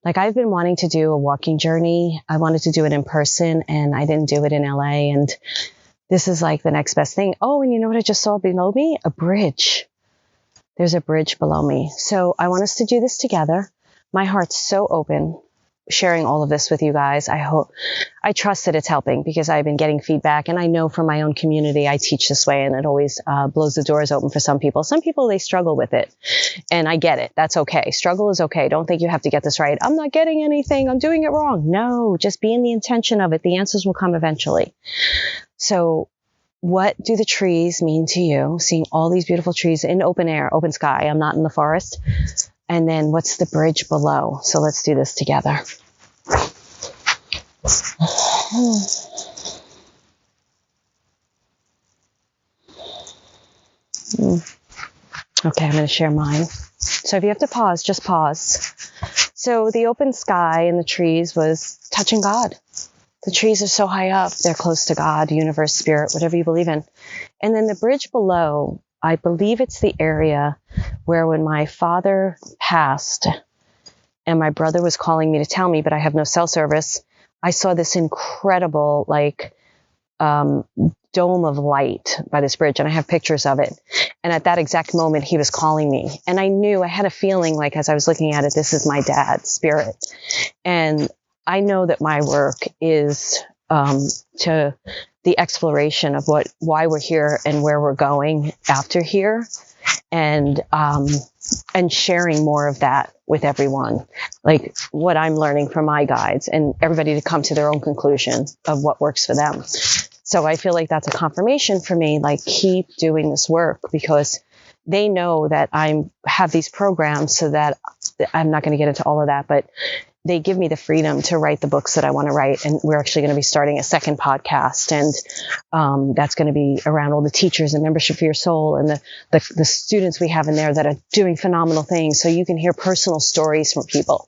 Like I've been wanting to do a walking journey. I wanted to do it in person and I didn't do it in LA. And this is like the next best thing. Oh, and you know what I just saw below me? A bridge. There's a bridge below me. So I want us to do this together. My heart's so open. Sharing all of this with you guys. I trust that it's helping because I've been getting feedback and I know from my own community, I teach this way and it always blows the doors open for some people. Some people, they struggle with it and I get it. That's okay. Struggle is okay. Don't think you have to get this right. I'm not getting anything. I'm doing it wrong. No, just be in the intention of it. The answers will come eventually. So what do the trees mean to you? Seeing all these beautiful trees in open air, open sky. I'm not in the forest. And then what's the bridge below? So let's do this together. Okay, I'm going to share mine. So if you have to pause, just pause. So the open sky and the trees was touching God. The trees are so high up. They're close to God, universe, spirit, whatever you believe in. And then the bridge below, I believe it's the area where when my father passed and my brother was calling me to tell me, but I have no cell service, I saw this incredible dome of light by this bridge and I have pictures of it. And at that exact moment, he was calling me. And I knew, I had a feeling like as I was looking at it, this is my dad's spirit. And I know that my work is to the exploration of why we're here and where we're going after here. And sharing more of that with everyone, like what I'm learning from my guides and everybody to come to their own conclusion of what works for them. So I feel like that's a confirmation for me, like keep doing this work because they know that I have these programs so that I'm not going to get into all of that, but they give me the freedom to write the books that I want to write. And we're actually going to be starting a second podcast. And that's going to be around all the teachers and Membership for Your Soul and the students we have in there that are doing phenomenal things. So you can hear personal stories from people.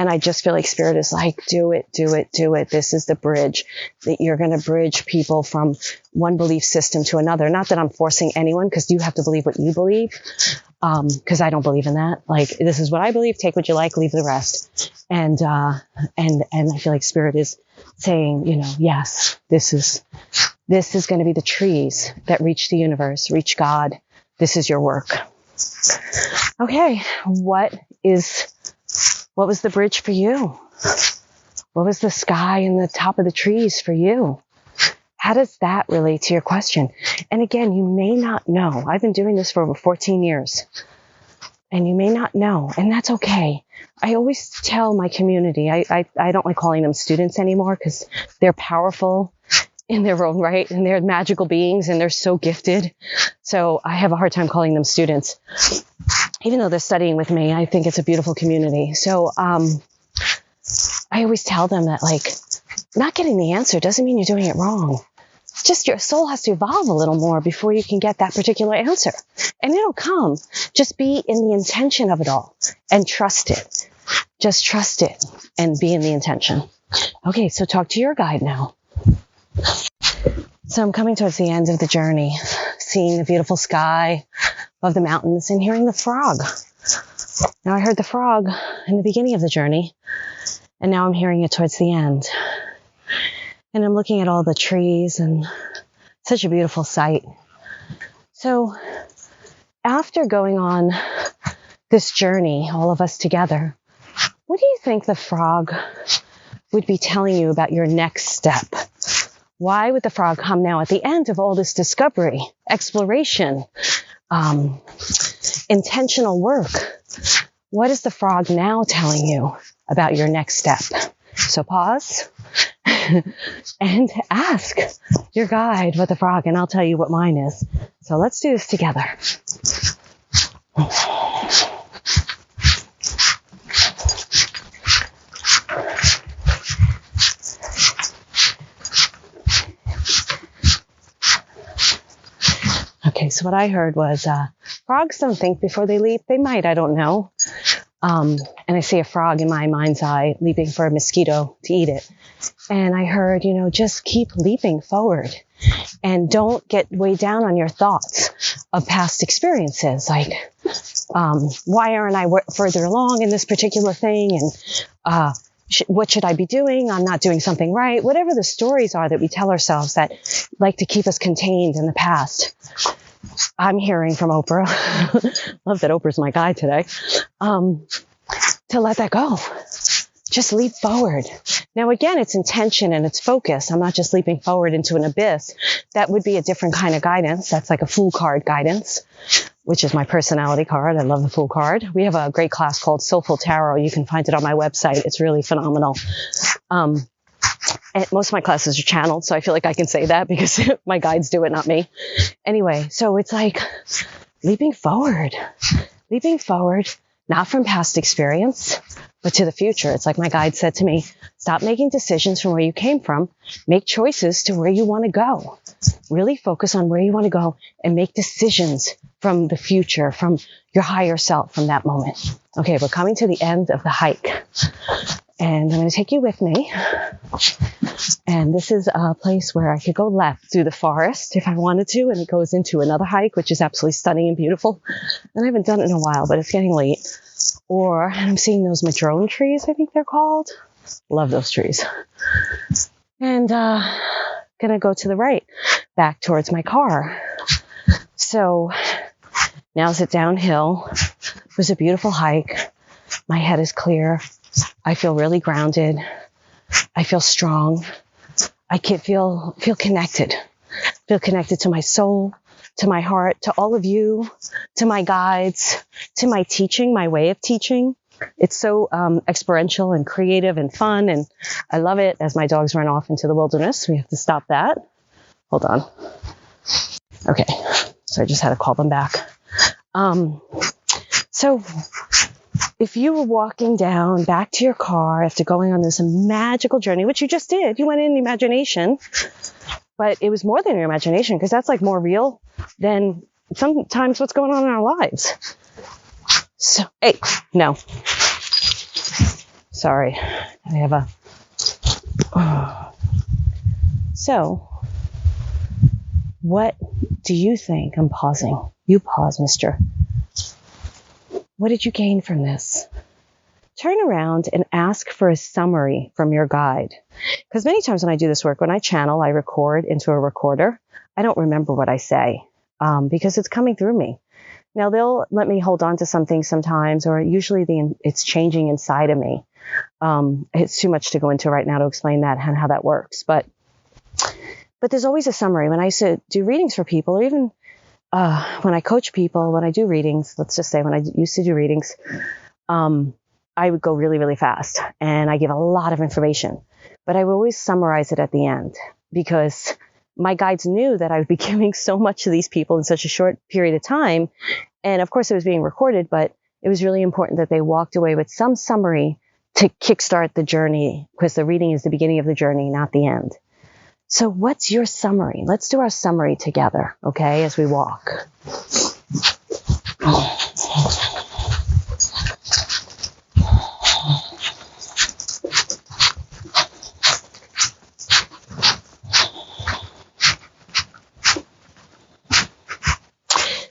And I just feel like Spirit is like, do it, do it, do it. This is the bridge that you're going to bridge people from one belief system to another. Not that I'm forcing anyone, because you have to believe what you believe. Because I don't believe in that. Like, this is what I believe. Take what you like, leave the rest. And I feel like Spirit is saying, yes, this is going to be the trees that reach the universe, reach God. This is your work. Okay. What was the bridge for you? What was the sky and the top of the trees for you? How does that relate to your question? And again, you may not know. I've been doing this for over 14 years. And you may not know. And that's okay. I always tell my community, I don't like calling them students anymore, because they're powerful in their own right. And they're magical beings and they're so gifted. So I have a hard time calling them students. Even though they're studying with me, I think it's a beautiful community. So I always tell them that, like, not getting the answer doesn't mean you're doing it wrong. It's just your soul has to evolve a little more before you can get that particular answer. And it'll come. Just be in the intention of it all and trust it. Just trust it and be in the intention. Okay, so talk to your guide now. So I'm coming towards the end of the journey, seeing the beautiful sky above the mountains and hearing the frog. Now, I heard the frog in the beginning of the journey, and now I'm hearing it towards the end. And I'm looking at all the trees, and such a beautiful sight. So after going on this journey, all of us together, what do you think the frog would be telling you about your next step? Why would the frog come now at the end of all this discovery, exploration, intentional work? What is the frog now telling you about your next step? So pause and ask your guide what the frog, and I'll tell you what mine is. So let's do this together. Okay, so what I heard was, frogs don't think before they leap. They might, I don't know. And I see a frog in my mind's eye leaping for a mosquito to eat it. And I heard, just keep leaping forward and don't get weighed down on your thoughts of past experiences. Like, why aren't I further along in this particular thing? And, what should I be doing? I'm not doing something right. Whatever the stories are that we tell ourselves that like to keep us contained in the past. I'm hearing from Oprah. Love that Oprah's my guide today. To let that go. Just leap forward. Now, again, it's intention and it's focus. I'm not just leaping forward into an abyss. That would be a different kind of guidance. That's like a Fool card guidance, which is my personality card. I love the Fool card. We have a great class called Soulful Tarot. You can find it on my website. It's really phenomenal. And most of my classes are channeled, so I feel like I can say that because my guides do it, not me. Anyway, so it's like leaping forward, not from past experience, but to the future. It's like my guide said to me, stop making decisions from where you came from. Make choices to where you want to go. Really focus on where you want to go and make decisions from the future, from your higher self, from that moment. Okay, we're coming to the end of the hike. And I'm going to take you with me. And this is a place where I could go left through the forest if I wanted to. And it goes into another hike, which is absolutely stunning and beautiful. And I haven't done it in a while, but it's getting late. Or I'm seeing those madrone trees, I think they're called. Love those trees. And going to go to the right, back towards my car. So now's it downhill. It was a beautiful hike. My head is clear. I feel really grounded. I feel strong. I can feel connected. Feel connected to my soul, to my heart, to all of you, to my guides, to my teaching, my way of teaching. It's so experiential and creative and fun, and I love it. As my dogs run off into the wilderness, we have to stop that. Hold on. Okay, so I just had to call them back. So if you were walking down back to your car after going on this magical journey, which you just did, you went in imagination, but it was more than your imagination, because that's like more real than sometimes what's going on in our lives. So, hey, no. Sorry. I have a... So, what do you think? I'm pausing. You pause, mister. What did you gain from this? Turn around and ask for a summary from your guide. Because many times when I do this work, when I channel, I record into a recorder. I don't remember what I say because it's coming through me. Now, they'll let me hold on to something sometimes, or usually it's changing inside of me. It's too much to go into right now to explain that and how that works. But there's always a summary. When I used to do readings for people, or even when I coach people, when I do readings, let's just say when I used to do readings, I would go really, really fast and I give a lot of information, but I would always summarize it at the end because my guides knew that I would be giving so much to these people in such a short period of time. And of course it was being recorded, but it was really important that they walked away with some summary to kickstart the journey, because the reading is the beginning of the journey, not the end. So what's your summary? Let's do our summary together, okay, as we walk.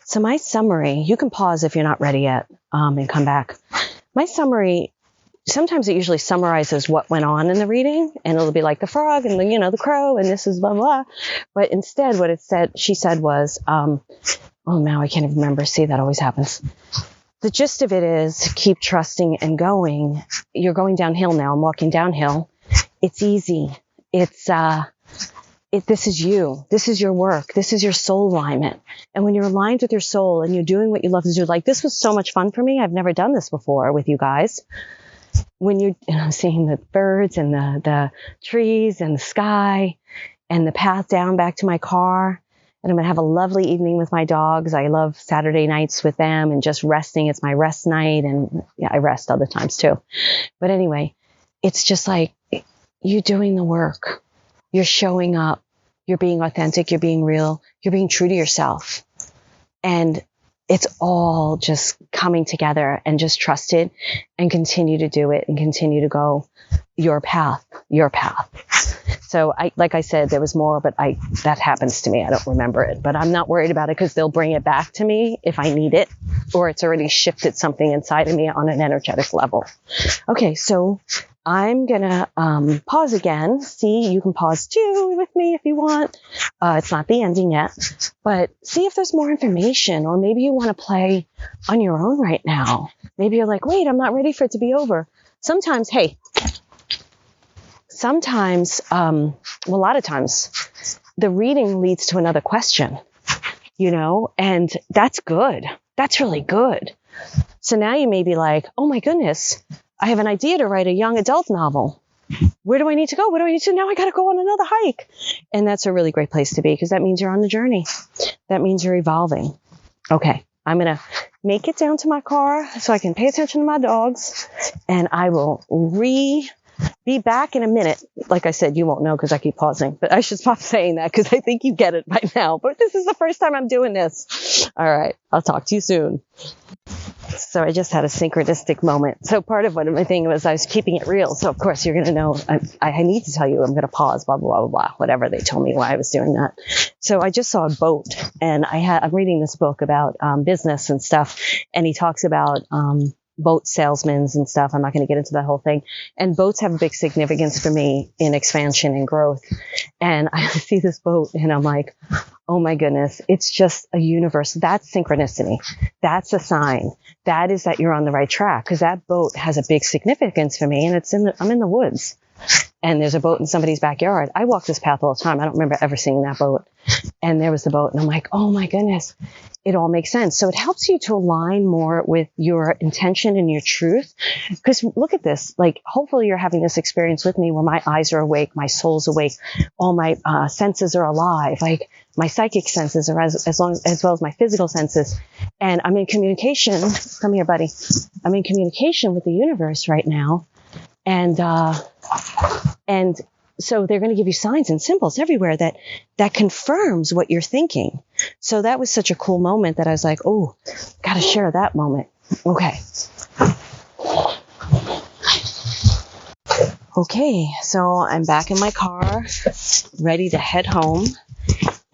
So my summary, you can pause if you're not ready yet and come back. My summary, sometimes it usually summarizes what went on in the reading, and it'll be like the frog and the crow and this is blah, blah. But instead what she said was, oh, now I can't even remember. See, that always happens. The gist of it is keep trusting and going. You're going downhill now. I'm walking downhill. It's easy. This is you. This is your work. This is your soul alignment. And when you're aligned with your soul and you're doing what you love to do, like this was so much fun for me. I've never done this before with you guys. When I'm seeing the birds and the trees and the sky and the path down back to my car. And I'm going to have a lovely evening with my dogs. I love Saturday nights with them and just resting. It's my rest night. And yeah, I rest other times too. But anyway, it's just like you doing the work. You're showing up, you're being authentic, you're being real, you're being true to yourself. And it's all just coming together, and just trust it and continue to do it and continue to go your path. So like I said, there was more, but that happens to me. I don't remember it, but I'm not worried about it because they'll bring it back to me if I need it, or it's already shifted something inside of me on an energetic level. Okay. So I'm going to pause again. See, you can pause too with me if you want. It's not the ending yet, but see if there's more information, or maybe you want to play on your own right now. Maybe you're like, wait, I'm not ready for it to be over. Sometimes, a lot of times the reading leads to another question, and that's good. That's really good. So now you may be like, oh my goodness, I have an idea to write a young adult novel. Where do I need to go? What do I need to do? Now I got to go on another hike. And that's a really great place to be, because that means you're on the journey. That means you're evolving. Okay. I'm going to make it down to my car so I can pay attention to my dogs, and I will be back in a minute. Like I said, you won't know because I keep pausing, but I should stop saying that because I think you get it by now. But this is the first time I'm doing this. All right. I'll talk to you soon. So I just had a synchronistic moment. So part of what my thing was, I was keeping it real. So of course you're going to know, I need to tell you, I'm going to pause, blah, blah, blah, blah, whatever they told me why I was doing that. So I just saw a boat, and I'm reading this book about business and stuff. And he talks about boat salesmen and stuff. I'm not going to get into that whole thing. And boats have a big significance for me in expansion and growth. And I see this boat and I'm like, oh my goodness, it's just a universe. That's synchronicity. That's a sign. That is that you're on the right track, because that boat has a big significance for me. And I'm in the woods, and there's a boat in somebody's backyard. I walk this path all the time. I don't remember ever seeing that boat. And there was the boat, and I'm like, oh my goodness, it all makes sense. So it helps you to align more with your intention and your truth. Because look at this, like, hopefully you're having this experience with me where my eyes are awake, my soul's awake, all my senses are alive, like my psychic senses are as well as my physical senses. And I'm in communication. Come here, buddy. I'm in communication with the universe right now. And so they're going to give you signs and symbols everywhere that confirms what you're thinking. So that was such a cool moment that I was like, oh, got to share that moment. Okay. Okay, so I'm back in my car, ready to head home,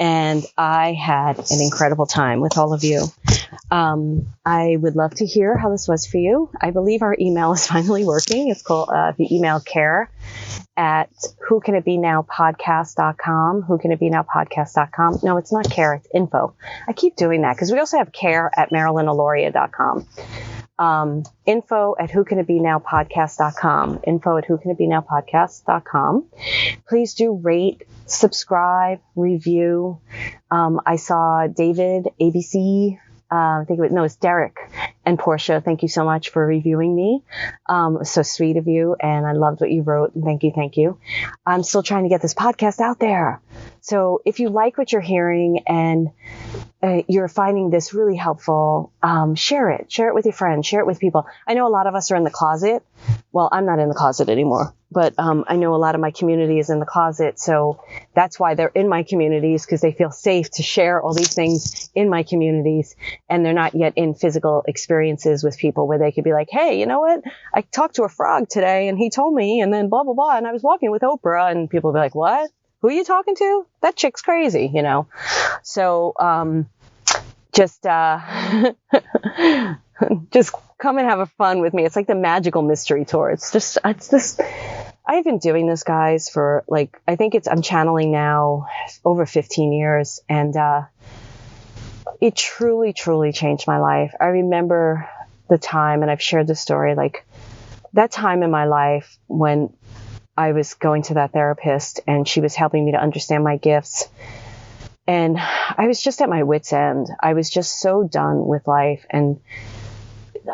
and I had an incredible time with all of you. I would love to hear how this was for you. I believe our email is finally working. It's called the email care at whocanitbenowpodcast.com. Whocanitbenowpodcast.com. No, it's not care, it's info. I keep doing that because we also have care at MarilynAlauria.com. Info at whocanitbenowpodcast.com. Info at whocanitbenowpodcast.com. Please do rate, subscribe, review. I saw David, ABC, it's Derek and Portia. Thank you so much for reviewing me. So sweet of you. And I loved what you wrote. Thank you. I'm still trying to get this podcast out there. So if you like what you're hearing and you're finding this really helpful, share it with your friends, share it with people. I know a lot of us are in the closet. Well, I'm not in the closet anymore, but I know a lot of my community is in the closet. So that's why they're in my communities, because they feel safe to share all these things in my communities. And they're not yet in physical experiences with people where they could be like, hey, you know what? I talked to a frog today and he told me, and then blah, blah, blah. And I was walking with Oprah, and people will be like, what? Who are you talking to? That chick's crazy, So, just come and have a fun with me. It's like the magical mystery tour. It's this, I've been doing this, guys, for I'm channeling now over 15 years. And, it truly, truly changed my life. I remember the time, and I've shared this story, that time in my life when I was going to that therapist and she was helping me to understand my gifts. And I was just at my wit's end. I was just so done with life. And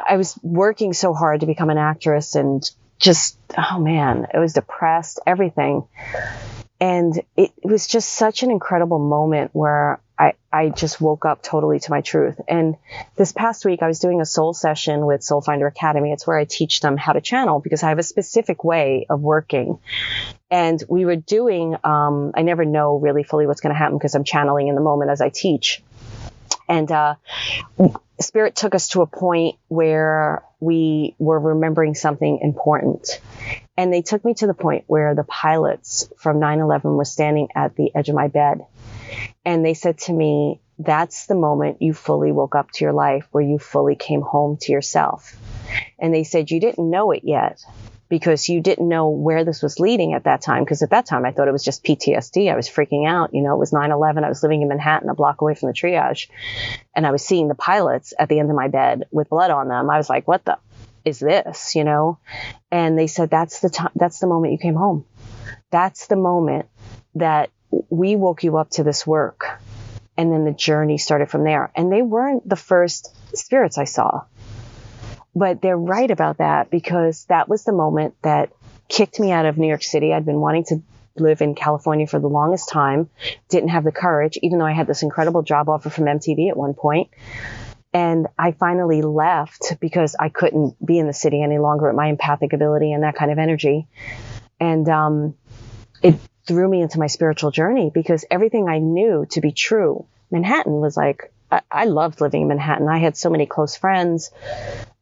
I was working so hard to become an actress and just, oh man, I was depressed, everything. And it was just such an incredible moment where I just woke up totally to my truth. And this past week, I was doing a soul session with Soul Finder Academy. It's where I teach them how to channel, because I have a specific way of working. And we were doing, I never know really fully what's going to happen because I'm channeling in the moment as I teach. And Spirit took us to a point where we were remembering something important. And they took me to the point where the pilots from 9/11 were standing at the edge of my bed. And they said to me, that's the moment you fully woke up to your life, where you fully came home to yourself. And they said, you didn't know it yet because you didn't know where this was leading at that time. Because at that time, I thought it was just PTSD. I was freaking out. It was 9/11. I was living in Manhattan, a block away from the triage. And I was seeing the pilots at the end of my bed with blood on them. I was like, what the is this, And they said, that's the moment you came home. That's the moment that we woke you up to this work. And then the journey started from there. And they weren't the first spirits I saw. But they're right about that, because that was the moment that kicked me out of New York City. I'd been wanting to live in California for the longest time. Didn't have the courage, even though I had this incredible job offer from MTV at one point. And I finally left because I couldn't be in the city any longer with my empathic ability and that kind of energy. And it threw me into my spiritual journey, because everything I knew to be true, Manhattan was like, I loved living in Manhattan. I had so many close friends.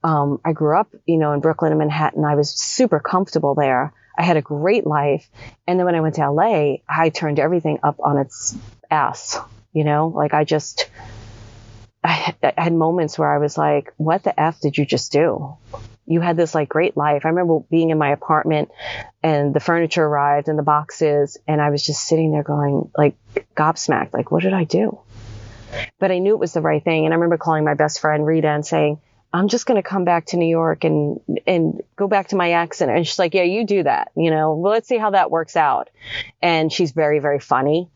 I grew up, in Brooklyn and Manhattan. I was super comfortable there. I had a great life. And then when I went to LA, I turned everything up on its ass, I had moments where I was like, what the F did you just do? You had this great life. I remember being in my apartment and the furniture arrived and the boxes, and I was just sitting there going gobsmacked, what did I do? But I knew it was the right thing. And I remember calling my best friend Rita and saying, I'm just going to come back to New York and go back to my accent. And she's like, yeah, you do that. Well, let's see how that works out. And she's very, very funny.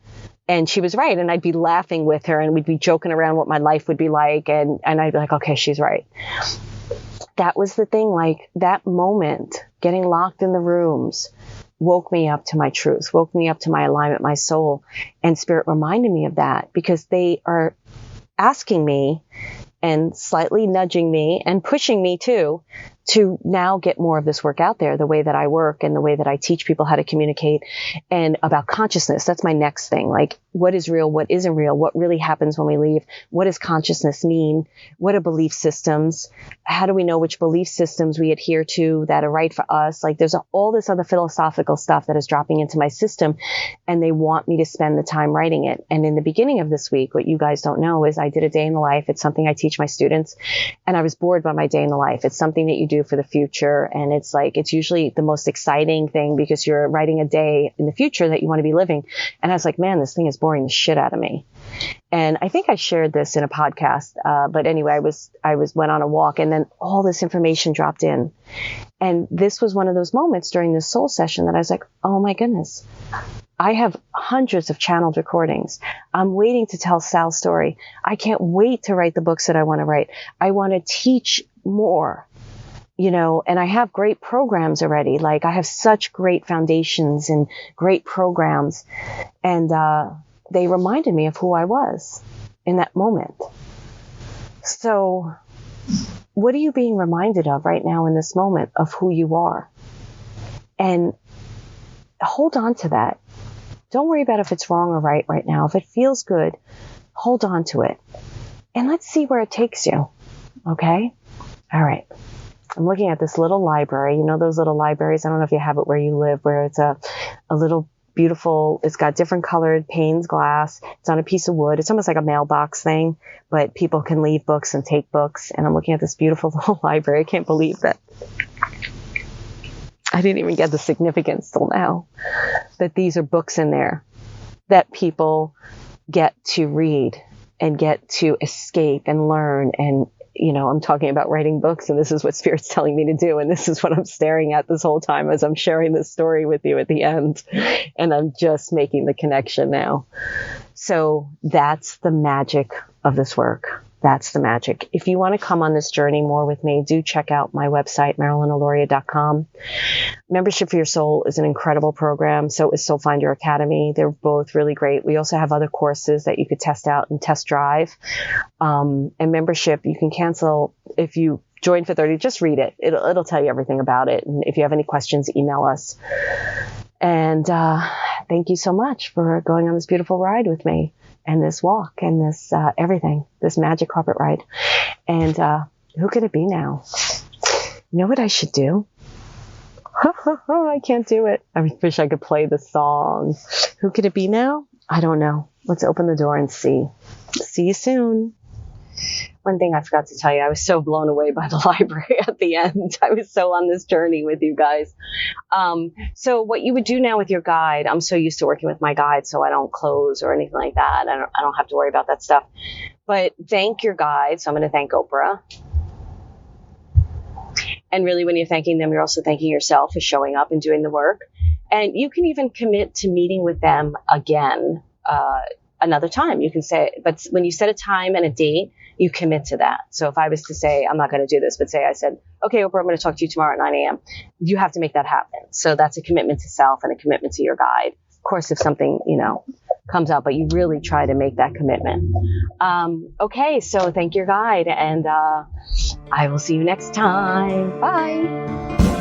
And she was right. And I'd be laughing with her and we'd be joking around what my life would be like. And I'd be like, okay, she's right. That was the thing. That moment, getting locked in the rooms, woke me up to my truth, woke me up to my alignment, my soul. And Spirit reminded me of that, because they are asking me and slightly nudging me and pushing me too, to now get more of this work out there, the way that I work and the way that I teach people how to communicate, and about consciousness. That's my next thing. Like, what is real? What isn't real? What really happens when we leave? What does consciousness mean? What are belief systems? How do we know which belief systems we adhere to that are right for us? Like, there's all this other philosophical stuff that is dropping into my system, and they want me to spend the time writing it. And in the beginning of this week, what you guys don't know is I did a day in the life. It's something I teach my students, and I was bored by my day in the life. It's something that you do for the future, and it's usually the most exciting thing because you're writing a day in the future that you want to be living. And I was like, man, this thing is boring the shit out of me. And I think I shared this in a podcast. But anyway, I went on a walk, and then all this information dropped in. And this was one of those moments during this soul session that I was like, oh my goodness, I have hundreds of channeled recordings. I'm waiting to tell Sal's story. I can't wait to write the books that I want to write. I want to teach more, and I have great programs already. Like, I have such great foundations and great programs. And, they reminded me of who I was in that moment. So what are you being reminded of right now in this moment of who you are? And hold on to that. Don't worry about if it's wrong or right now. If it feels good, hold on to it. And let's see where it takes you. Okay? All right. I'm looking at this little library. Those little libraries, I don't know if you have it where you live, where it's a little beautiful, it's got different colored panes, glass. It's on a piece of wood. It's almost like a mailbox thing, but people can leave books and take books. And I'm looking at this beautiful little library. I can't believe that I didn't even get the significance till now that these are books in there that people get to read and get to escape and learn. And I'm talking about writing books, and this is what Spirit's telling me to do. And this is what I'm staring at this whole time as I'm sharing this story with you at the end. And I'm just making the connection now. So that's the magic of this work. That's the magic. If you want to come on this journey more with me, do check out my website, MarilynAlauria.com. Membership for Your Soul is an incredible program. So is Soul Finder Academy. They're both really great. We also have other courses that you could test out and test drive. And membership, you can cancel if you join for 30. Just read it. It'll tell you everything about it. And if you have any questions, email us. And thank you so much for going on this beautiful ride with me, and this walk, and this everything, this magic carpet ride. And who could it be now? You know what I should do? I can't do it. I wish I could play the song. Who could it be now? I don't know. Let's open the door and see. See you soon. One thing I forgot to tell you, I was so blown away by the library at the end. I was so on this journey with you guys. So what you would do now with your guide, I'm so used to working with my guide so I don't close or anything like that. I don't have to worry about that stuff. But thank your guide. So I'm going to thank Oprah. And really, when you're thanking them, you're also thanking yourself for showing up and doing the work. And you can even commit to meeting with them again another time. You can say, but when you set a time and a date, you commit to that. So if I was to say, I'm not going to do this, but say I said, okay, Oprah, I'm going to talk to you tomorrow at 9 a.m. You have to make that happen. So that's a commitment to self and a commitment to your guide. Of course, if something, comes up, but you really try to make that commitment. Okay, so thank your guide, and I will see you next time. Bye.